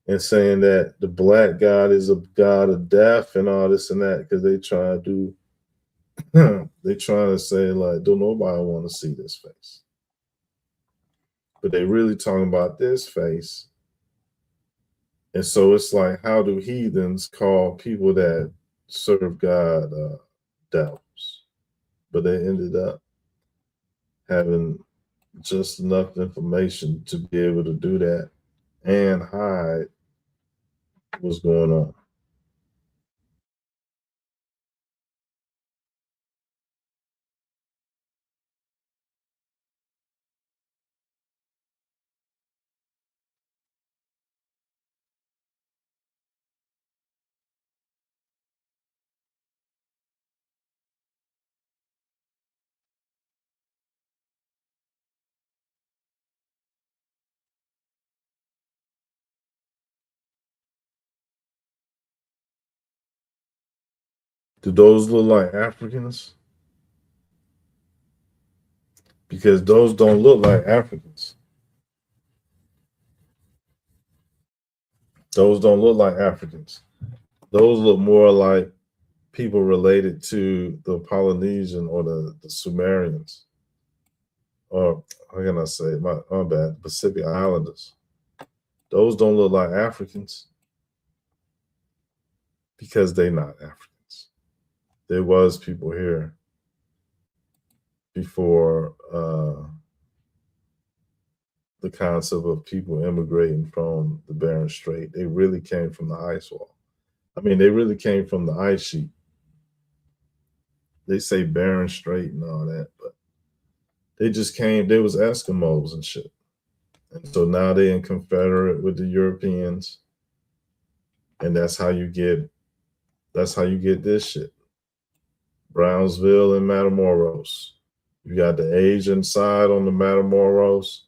and saying that the black God is a God of death and all this and that because they try to do they trying to say like don't nobody want to see this face. But they really talking about this face. And so it's like, how do heathens call people that serve God devils? But they ended up having just enough information to be able to do that and hide what's going on. Do those look like Africans? Because those don't look like Africans. Those don't look like Africans. Those look more like people related to the Polynesian or the Sumerians. Or how can I say my bad, Pacific Islanders. Those don't look like Africans because they're not Africans. There was people here before the concept of people immigrating from the Bering Strait. They really came from the ice wall. I mean, they really came from the ice sheet. They say Bering Strait and all that, but they just came. There was Eskimos and shit, and so now they in Confederate with the Europeans, and that's how you get this shit. Brownsville and Matamoros. You got the Asian side on the Matamoros.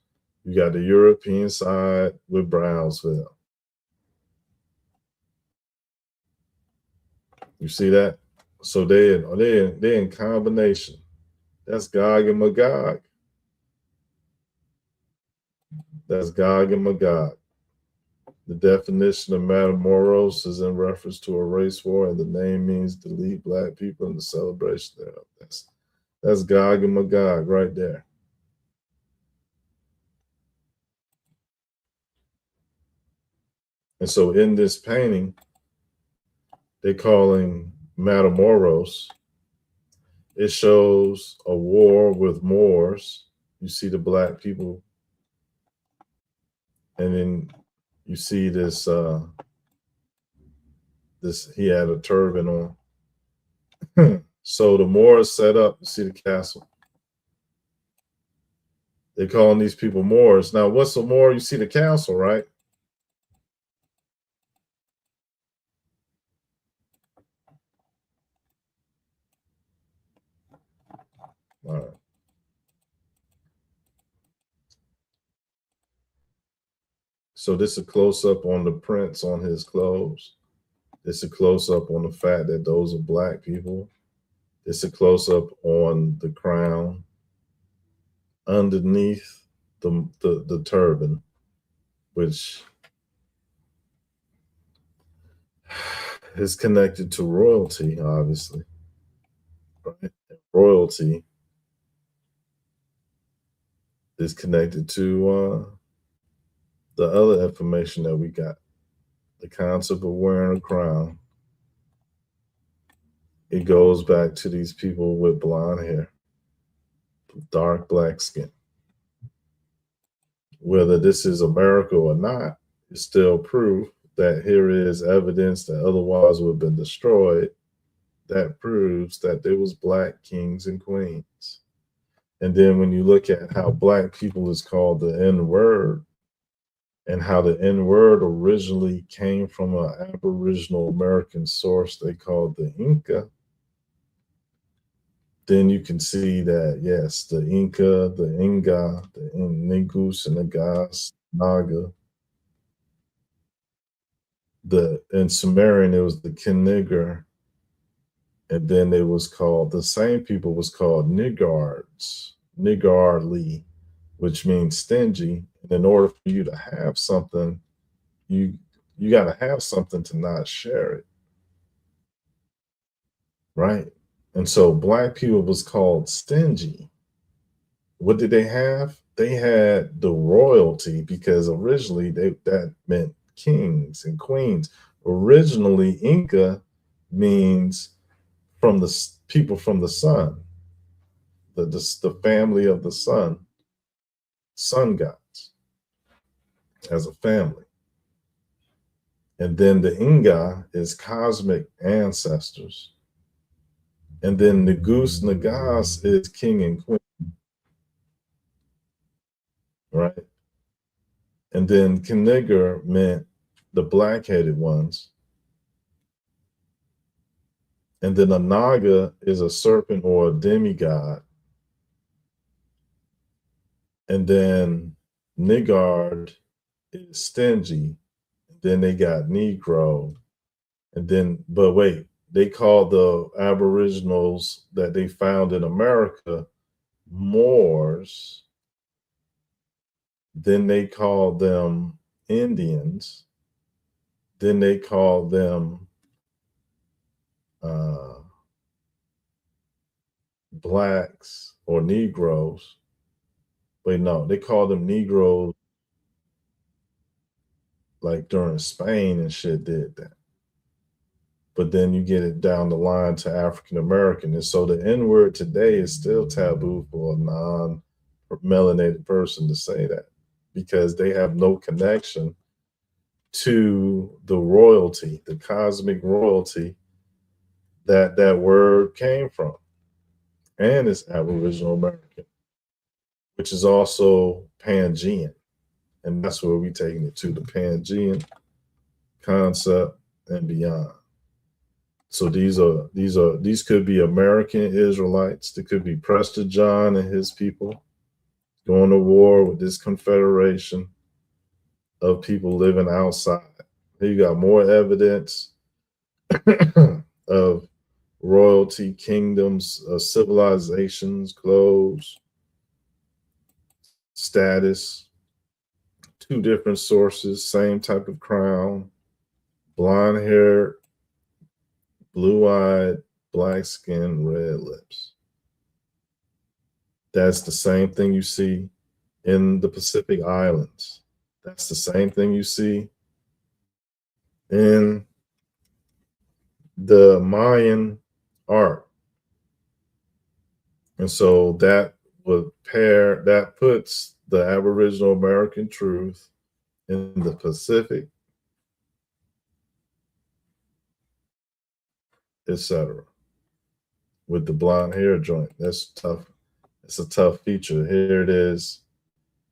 You got the European side with Brownsville. You see that? So they're in combination. That's Gog and Magog. That's Gog and Magog. The definition of Matamoros is in reference to a race war, and the name means to lead black people in the celebration thereof. That's Gog and Magog right there. And so in this painting, they're calling Matamoros it shows a war with Moors. You see the black people, and then you see this he had a turban on. So the Moors set up, you see the castle. They calling these people Moors. Now, what's a Moor? You see the castle, right? All right. So this is a close up on the prints on his clothes. This is a close up on the fact that those are black people. This is a close up on the crown underneath the turban, which is connected to royalty, obviously. Right? Royalty is connected to the other information that we got. The concept of wearing a crown. It goes back to these people with blonde hair, dark black skin. Whether this is America or not, is still proof that here is evidence that otherwise would have been destroyed. That proves that there was black kings and queens. And then when you look at how black people is called the N word, and how the N word originally came from an Aboriginal American source they called the Inca, then you can see that, yes, the Inca, the Inga, the Negus, and the Gas, Naga, in Sumerian, it was the Kinigar, and then it was called, the same people was called Nigards, Nigarli, which means stingy. And in order for you to have something, you got to have something to not share it, right? And so black people was called stingy. What did they have? They had the royalty, because originally that meant kings and queens. Originally, Inca means from the people from the sun, the family of the sun gods, as a family. And then the Inga is cosmic ancestors. And then Negus Nagas is king and queen, right? And then Kinigar meant the black-headed ones. And then a Naga is a serpent or a demigod. And then Nigard is stingy. Then they got Negro. And then, but wait, they called the Aboriginals that they found in America Moors. Then they called them Indians. Then they called them blacks or Negroes. Wait, no, they called them Negroes like during Spain and shit did that. But then you get it down the line to African American. And so the N word today is still taboo for a non-melanated person to say that, because they have no connection to the royalty, the cosmic royalty that word came from. And it's Aboriginal American, which is also Pangean. And that's where we're taking it to, the Pangean concept and beyond. So these could be American Israelites. They could be Prester John and his people going to war with this confederation of people living outside. Here you got more evidence of royalty, kingdoms, civilizations, clothes, status, two different sources, same type of crown, blonde hair, blue-eyed, black skin, red lips. That's the same thing you see in the Pacific Islands. That's the same thing you see in the Mayan art. And so that puts the Aboriginal American truth in the Pacific, etc. With the blonde hair joint. That's tough. It's a tough feature. Here it is,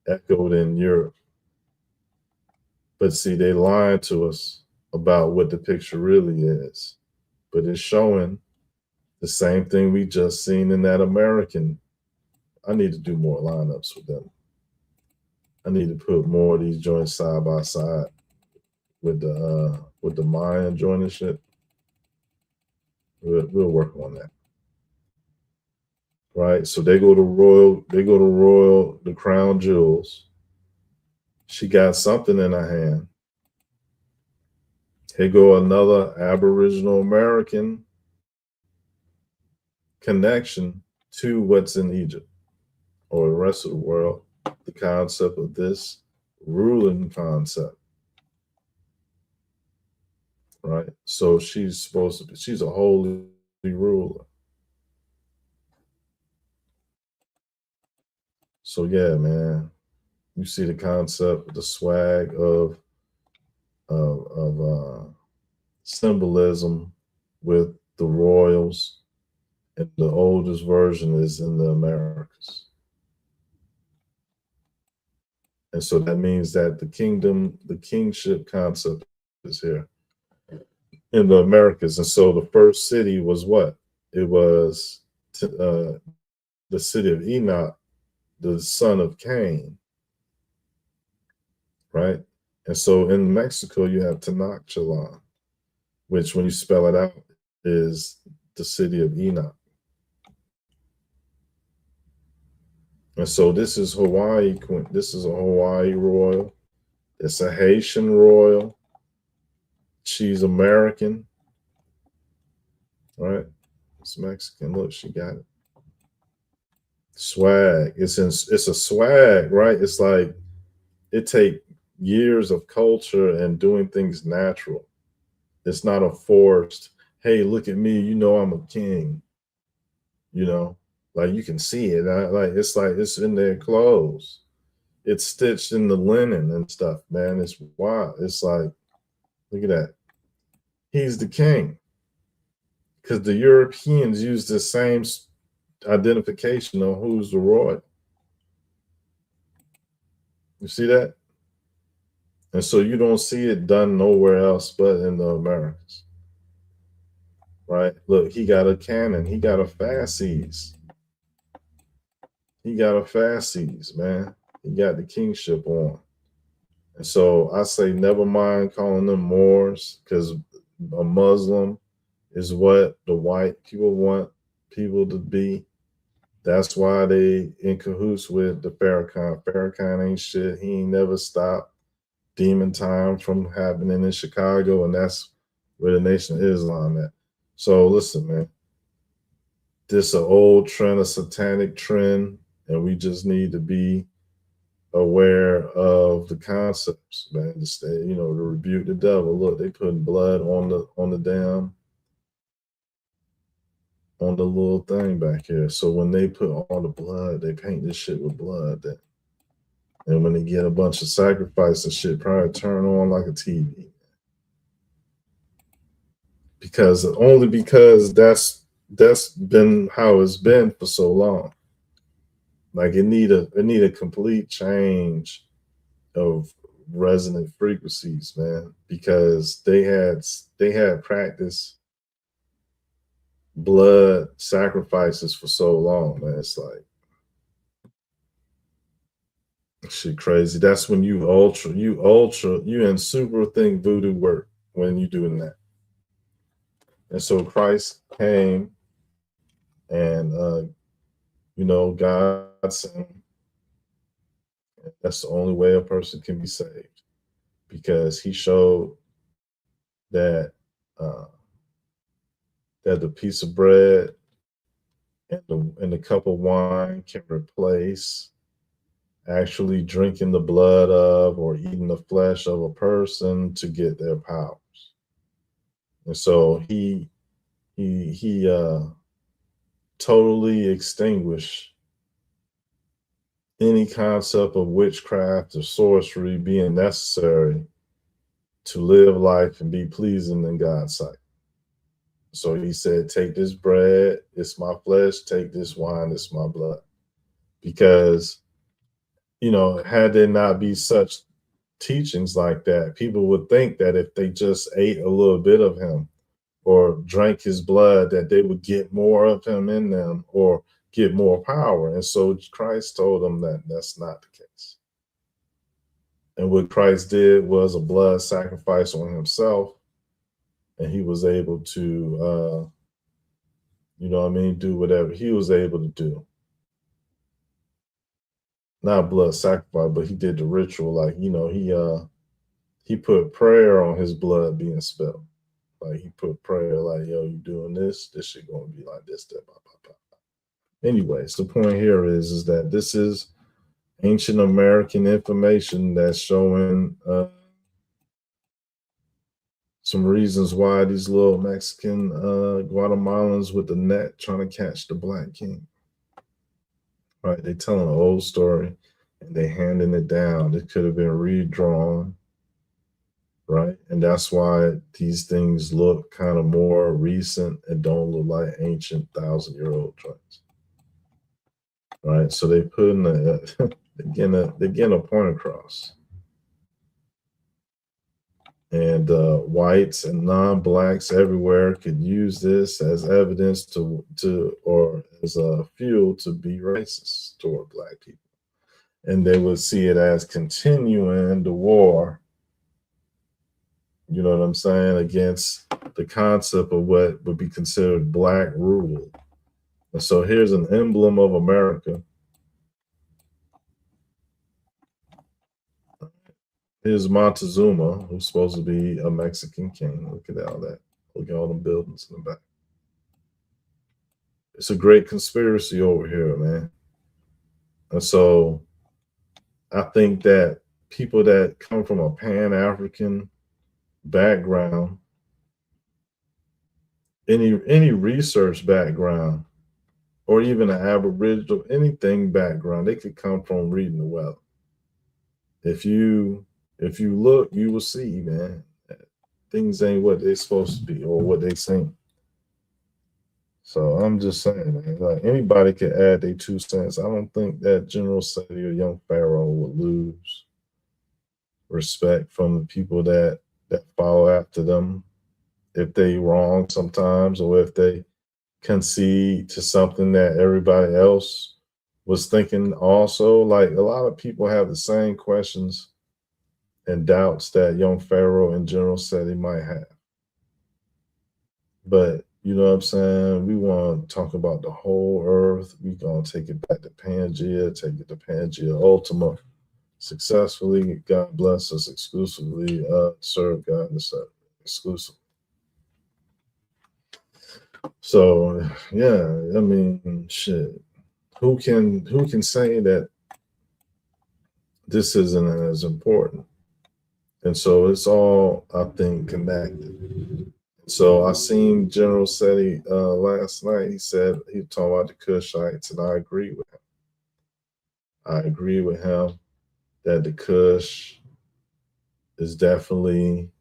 echoed in Europe. But see, they lied to us about what the picture really is. But it's showing the same thing we just seen in that American. I need to do more lineups with them. I need to put more of these joints side by side with the Mayan joint and shit. We'll work on that. Right. So they go to Royal, the Crown Jewels. She got something in her hand. Here go another Aboriginal American connection to what's in Egypt or the rest of the world. The concept of this ruling concept. Right. So she's a holy ruler. So yeah, man, you see the concept, the swag of symbolism with the royals, and the oldest version is in the Americas. And so that means that the kingship concept is here in the Americas. And so the first city was what? It was the city of Enoch, the son of Cain, right? And so in Mexico, you have Tenochtitlan, which when you spell it out is the city of Enoch. And so this is Hawaii. This is a Hawaii royal. It's a Haitian royal. She's American, right? It's Mexican. Look, she got it. Swag. It's a swag, right? It's like it take years of culture and doing things natural. It's not a forced, hey, look at me, you know I'm a king. You know, like you can see it. It's in their clothes. It's stitched in the linen and stuff, man. It's wild. It's like, look at that. He's the king. Because the Europeans use the same identification on who's the royal. You see that? And so you don't see it done nowhere else but in the Americas. Right? Look, he got a cannon. He got a fasces. He got a fasces, man. He got the kingship on. And so I say, never mind calling them Moors, because a Muslim is what the white people want people to be. That's why they in cahoots with the Farrakhan. Farrakhan ain't shit. He ain't never stopped demon time from happening in Chicago, and that's where the Nation of Islam at. So listen, man, this an old trend, a satanic trend, and we just need to be aware of the concepts, man. To stay, to rebuke the devil. Look, they putting blood on the damn on the little thing back here. So when they put all the blood, they paint this shit with blood. And when they get a bunch of sacrifice and shit, probably turn on like a TV. Because that's been how it's been for so long. Like it need a complete change of resonant frequencies, man, because they had practiced blood sacrifices for so long, man. It's like shit crazy. That's when you in super think voodoo work when you doing that. And so Christ came and God sent him. That's the only way a person can be saved, because he showed that that the piece of bread and the cup of wine can replace actually drinking the blood of or eating the flesh of a person to get their powers. And so he totally extinguish any concept of witchcraft or sorcery being necessary to live life and be pleasing in God's sight. So he said, take this bread, it's my flesh, take this wine, it's my blood. Because, had there not be such teachings like that, people would think that if they just ate a little bit of him or drank his blood, that they would get more of him in them or get more power. And so Christ told them that that's not the case. And what Christ did was a blood sacrifice on himself, and he was able to, do whatever he was able to do. Not blood sacrifice, but he did the ritual. Like, he put prayer on his blood being spilled. Like he put prayer, like, yo, you doing this shit gonna be like this, that, blah, blah, blah. Anyways, the point here is that this is ancient American information that's showing some reasons why these little Mexican Guatemalans with the net trying to catch the Black King. Right, they telling an old story and they handing it down. It could have been redrawn, right? And that's why these things look kind of more recent and don't look like ancient 1,000-year-old joints, right? So they putting they're getting a point across. And whites and non-blacks everywhere could use this as evidence or as a fuel to be racist toward Black people. And they would see it as continuing the war, you know what I'm saying, against the concept of what would be considered Black rule. And so here's an emblem of America. Here's Montezuma, who's supposed to be a Mexican king. Look at all that. Look at all the buildings in the back. It's a great conspiracy over here, man. And so I think that people that come from a Pan-African background, any research background, or even an Aboriginal, anything background, they could come from reading the weather. If you look, you will see, man, things ain't what they're supposed to be or what they seem. So I'm just saying, man, like anybody could add their 2 cents. I don't think that General Seti or young Pharaoh would lose respect from the people that follow after them if they wrong sometimes, or if they concede to something that everybody else was thinking also. Like a lot of people have the same questions and doubts that young Pharaoh and General Seti might have. But you know what I'm saying? We want to talk about the whole earth. We're going to take it back to Pangea, take it to Pangea Ultima successfully. God bless us exclusively. Serve God and serve exclusively. So yeah, I mean, shit. Who can say that this isn't as important? And so it's all, I think, connected. So I seen General Seti last night. He said he talked about the Kushites, and I agree with him. I agree with him that the Kush is definitely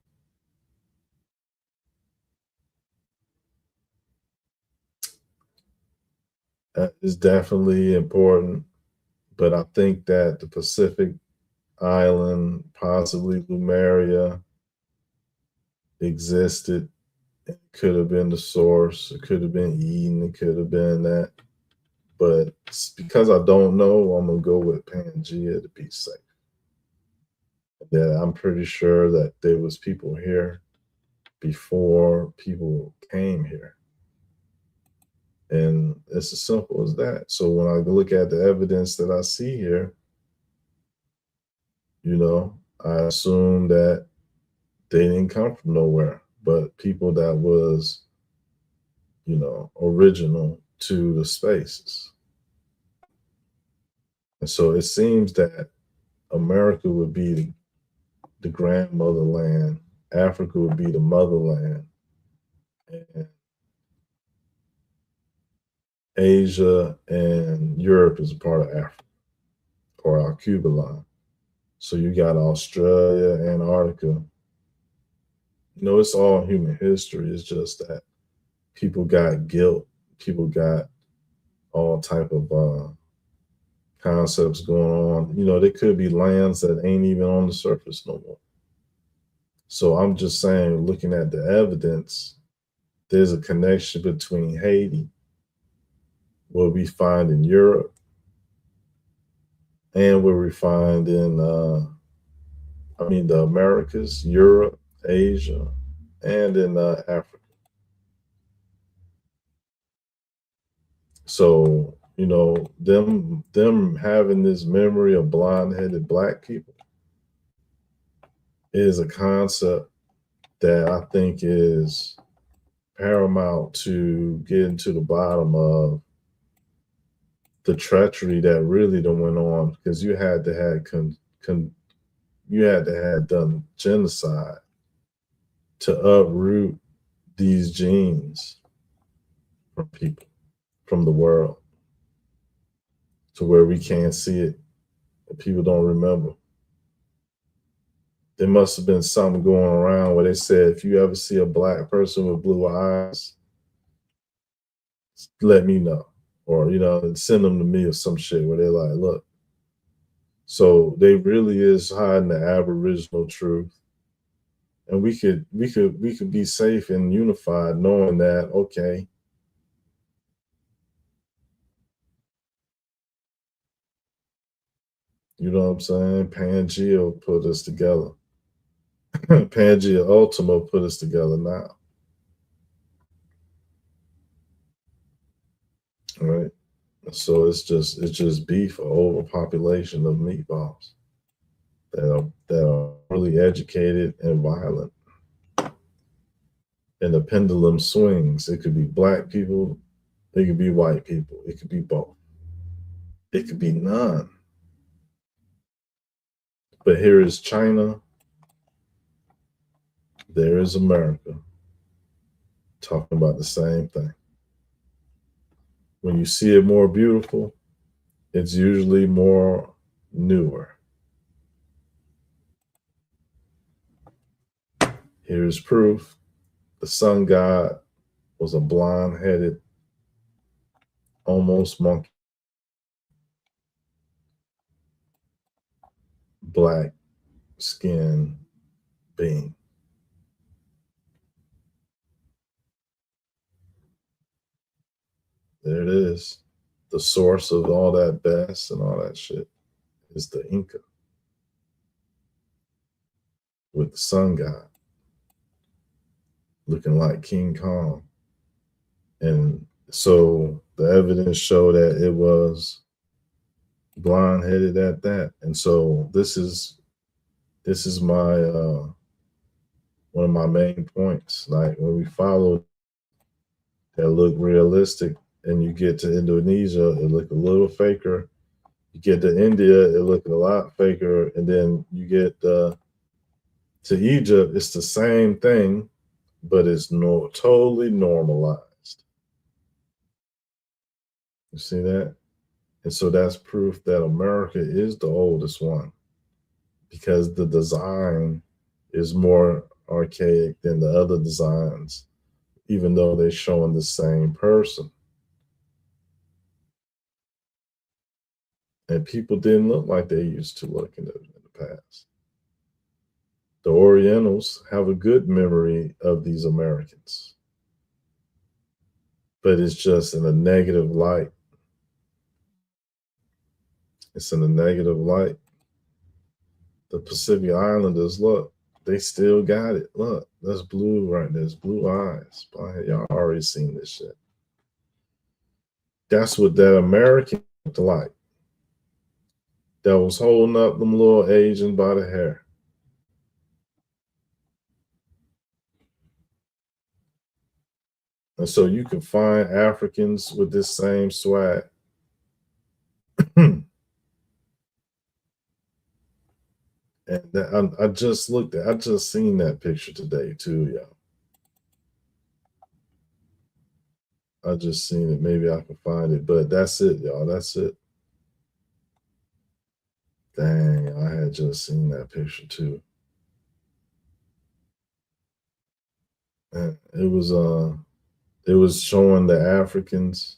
important, but I think that the Pacific Island, possibly Lemuria, existed. It could have been the source. It could have been Eden. It could have been that. But because I don't know, I'm going to go with Pangea to be safe. That I'm pretty sure that there was people here before people came here. And it's as simple as that. So when I look at the evidence that I see here, I assume that they didn't come from nowhere, but people that was, original to the spaces. And so it seems that America would be the grandmotherland, Africa would be the motherland, and Asia and Europe is a part of Africa, or our Cuba line. So you got Australia, Antarctica. It's all human history. It's just that people got guilt. People got all type of concepts going on. There could be lands that ain't even on the surface no more. So I'm just saying, looking at the evidence, there's a connection between Haiti, what we find in Europe, and what we find in, the Americas, Europe, Asia, and in Africa. So, them having this memory of blonde-headed black people is a concept that I think is paramount to getting to the bottom of the treachery that really done went on, because you had to have done genocide to uproot these genes from people, from the world, to where we can't see it, and people don't remember. There must have been something going around where they said, if you ever see a black person with blue eyes, let me know. Or, send them to me or some shit where they're like, look. So they really is hiding the Aboriginal truth. And we could be safe and unified knowing that, okay, you know what I'm saying? Pangea put us together. Pangea Ultima put us together now. All right. So it's just beef, or overpopulation of meatballs that are really educated and violent. And the pendulum swings. It could be black people, it could be white people, it could be both. It could be none. But here is China, there is America, talking about the same thing. When you see it more beautiful, it's usually more newer. Here's proof. The sun god was a blonde-headed, almost monkey, black skin being. There it is. The source of all that best and all that shit is the Inca with the sun god looking like King Kong. And so the evidence showed that it was blonde-headed at that. And so this is my one of my main points. Like, when we follow that look realistic, and you get to Indonesia, it look a little faker. You get to India, it look a lot faker, and then you get to Egypt, it's the same thing, but it's totally normalized. You see that? And so that's proof that America is the oldest one, because the design is more archaic than the other designs, even though they're showing the same person. And people didn't look like they used to look in the past. The Orientals have a good memory of these Americans, but it's just in a negative light. It's in a negative light. The Pacific Islanders, look, they still got it. Look, that's blue right there. There's blue eyes. Y'all already seen this shit. That's what that American looked like, that was holding up them little Asian by the hair. And so you can find Africans with this same swag. And I just seen that picture today too, y'all. I just seen it. Maybe I can find it, but that's it, y'all. That's it. Dang, I had just seen that picture too. And it was showing the Africans.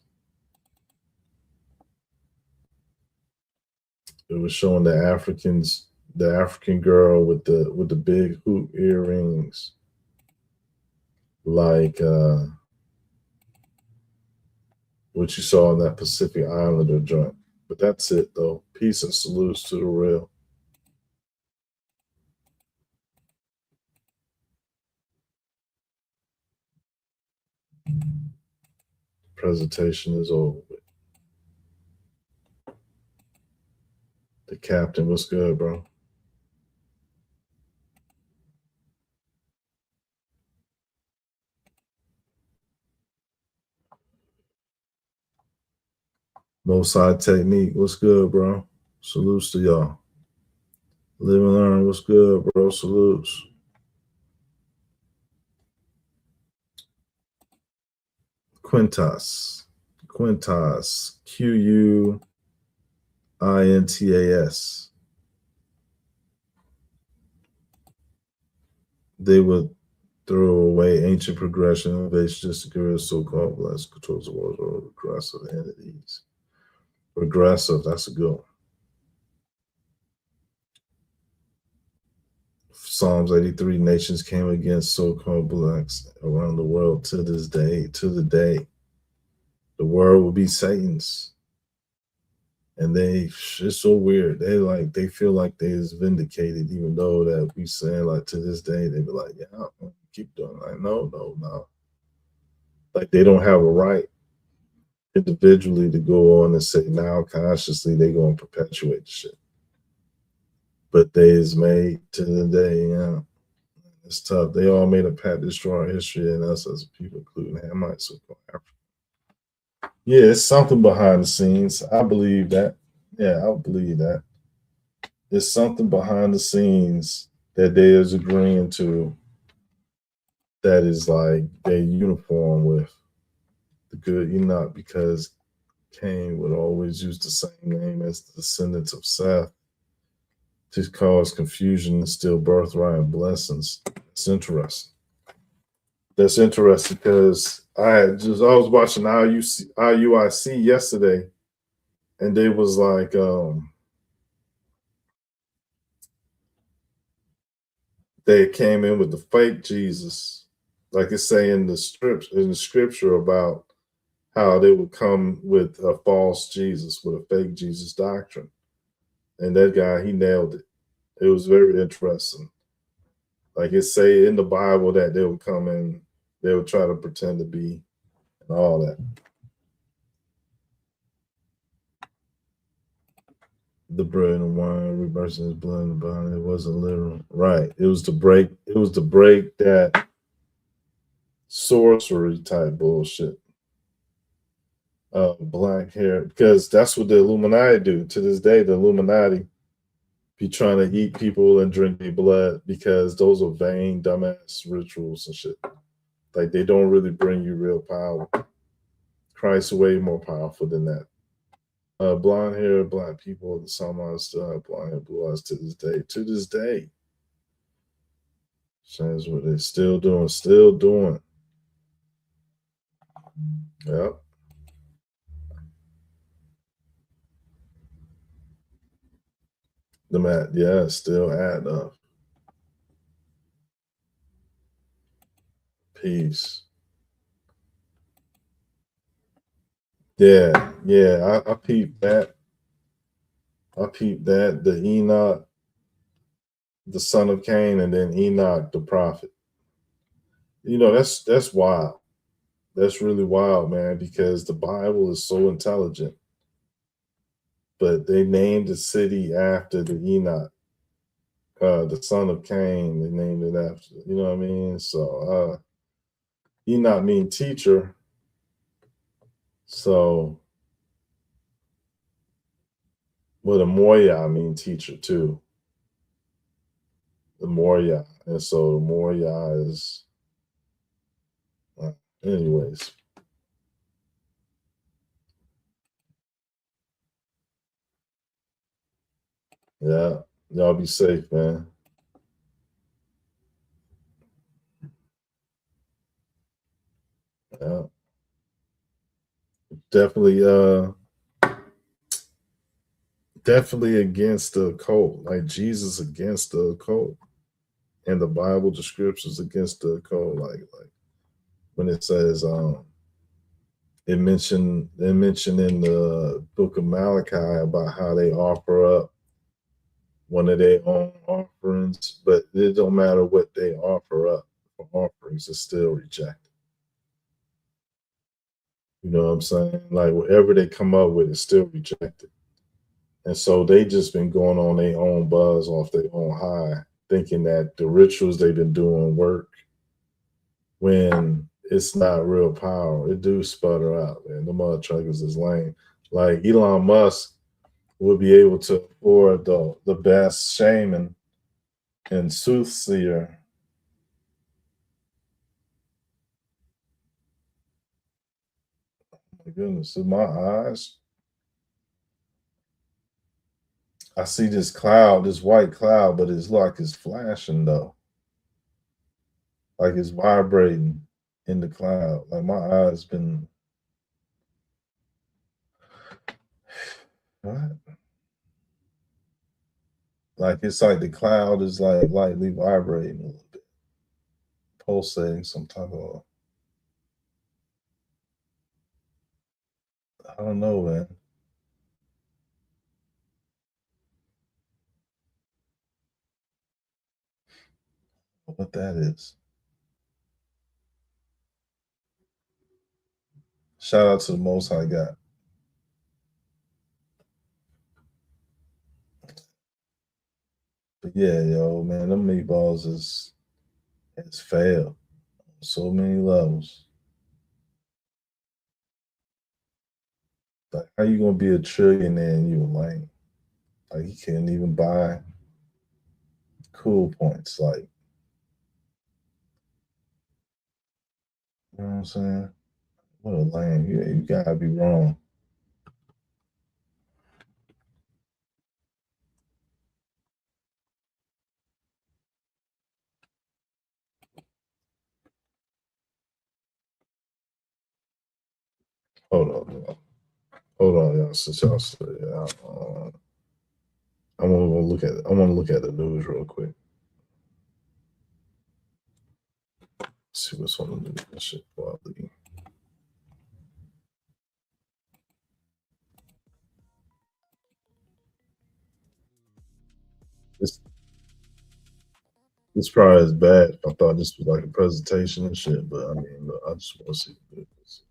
It was showing the Africans, the African girl with the big hoop earrings, like what you saw in that Pacific Islander joint. But that's it though. Peace and salutes to the real. Presentation is over with. The captain, what's good, bro? Most side technique, what's good, bro? Salutes to y'all. Live and learn, what's good, bro? Salutes. Quintas. Quintas. Quintas. They would throw away ancient progression, innovation, just to get rid of so-called blessed controls the world or regressive entities. Regressive, that's a good one. Psalms 83, nations came against so-called blacks around the world to this day, to the day. The world will be Satan's. And it's so weird. They feel like they is vindicated, even though that we saying like to this day, they be like, yeah, keep doing. Like, no. Like they don't have a right individually to go on and say now consciously they gonna perpetuate the shit. But they is made to the day, yeah. It's tough. They all made a pact to destroy our history and us as a people, including Hamites, so-called Africa. Yeah, it's something behind the scenes. I believe that. Yeah, I believe that. There's something behind the scenes that they is agreeing to that is like they uniform with the good Enoch, because Cain would always use the same name as the descendants of Seth to cause confusion and steal birthright and blessings. It's interesting. That's interesting because I was watching IUIC yesterday, and they was like, they came in with the fake Jesus, like it's saying in the scripture about how they would come with a false Jesus, with a fake Jesus doctrine, and that guy, he nailed it. It was very interesting. Like it say in the Bible that they would come in, they would try to pretend to be and all that. The bread and wine, reversing his blood and body. It wasn't literal. Right. It was to break that sorcery type bullshit. Black hair, because that's what the Illuminati do. To this day, the Illuminati be trying to eat people and drink their blood because those are vain, dumbass rituals and shit. Like they don't really bring you real power. Christ's way more powerful than that. Blonde hair, black people, the Samans still have blonde hair, blue eyes to this day. To this day. That's what they're still doing. Still doing. Yep. The mat, yeah, still add up. Peace. Yeah. I peeped that. The Enoch, the son of Cain, and then Enoch, the prophet. You know, that's wild. That's really wild, man, because the Bible is so intelligent. But they named the city after the Enoch, the son of Cain. They named it after, you know what I mean? So Enoch mean teacher. So well, the Moya mean teacher too. The Moria. And so the Moria is anyways. Yeah. Y'all be safe, man. Yeah. Definitely, definitely against the occult. Like Jesus against the occult. And the Bible, the scriptures against the occult. Like when it says, it mentioned in the book of Malachi about how they offer up one of their own offerings, but it don't matter what they offer up for offerings, it's still rejected. You know what I'm saying? Like whatever they come up with is still rejected. And so they just been going on their own buzz off their own high, thinking that the rituals they've been doing work when it's not real power. It do sputter out, man. The mother truckers is lame. Like Elon Musk would be able to afford the best shaman and soothsayer. My goodness, in my eyes, I see this cloud, this white cloud, but it's like it's flashing though, like it's vibrating in the cloud. Like my eyes been what? Like it's like the cloud is like lightly vibrating a little bit, pulsating some type of. I don't know, man. What that is. Shout out to the Most High God. But yeah, yo, man, them meatballs is it's failed on so many levels. Like, how you gonna be a trillionaire and you a lame? Like, you can't even buy cool points. Like, you know what I'm saying? What a lame. You gotta be wrong. Hold on, y'all. Hold on, y'all. Since y'all say, I want to look at. I want to look at the news real quick. See what's on the news. That shit probably. This this probably is bad. I thought this was like a presentation and shit, but I mean, look, I just want to see this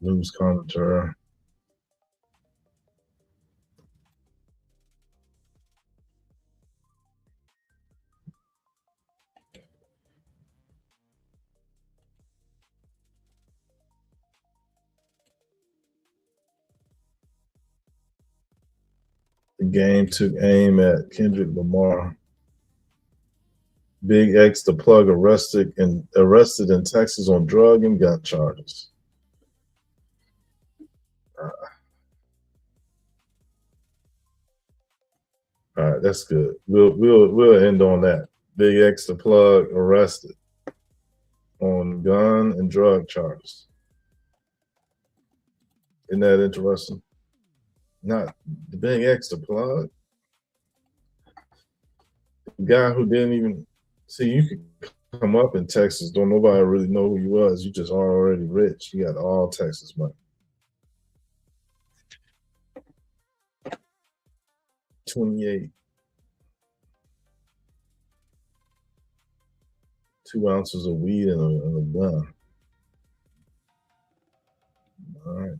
news commentary. The game took aim at Kendrick Lamar. Big X, the plug, arrested in Texas on drug and gun charges. All right, that's good. We'll end on that. Big X, the plug, arrested on gun and drug charges. Isn't that interesting? Not the Big X, the plug, the guy who didn't even see. You could come up in Texas, don't nobody really know who you was. You just already rich. You got all Texas money. 28, 2 ounces of weed and a gun. All right.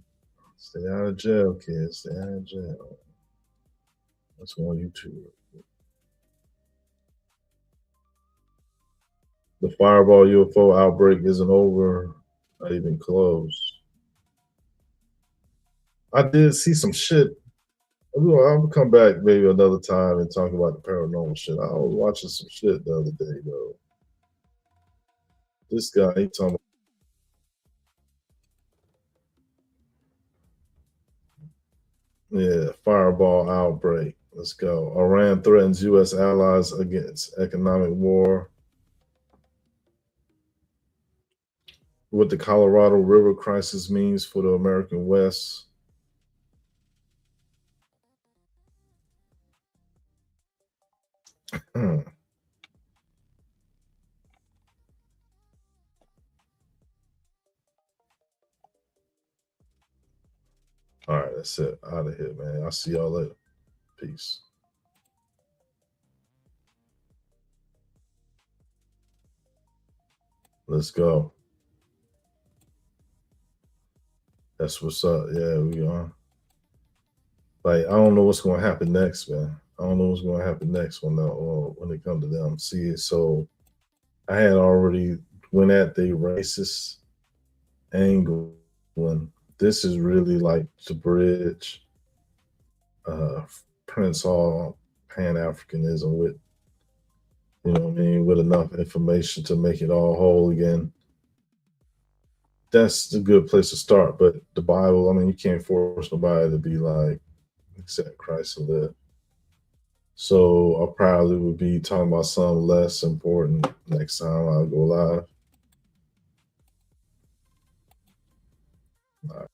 Stay out of jail, kids. Stay out of jail. Let's go on YouTube. The Fireball UFO outbreak isn't over, not even close. I did see some shit. I'll come back maybe another time and talk about the paranormal shit. I was watching some shit the other day, though. This guy, he talking about, yeah, fireball outbreak. Let's go. Iran threatens U.S. allies against economic war. What the Colorado River crisis means for the American West. All right, that's it. Out of here, man. I'll see y'all later. Peace. Let's go. That's what's up. Yeah, we are. Like, I don't know what's going to happen next, man. I don't know what's going to happen next when it comes to them. See, so I had already went at the racist angle when this is really like the bridge Prince Hall Pan-Africanism with, you know what I mean, with enough information to make it all whole again. That's a good place to start. But the Bible, I mean, you can't force nobody to be like, accept Christ and live. So I probably would be talking about something less important next time I go live. All right.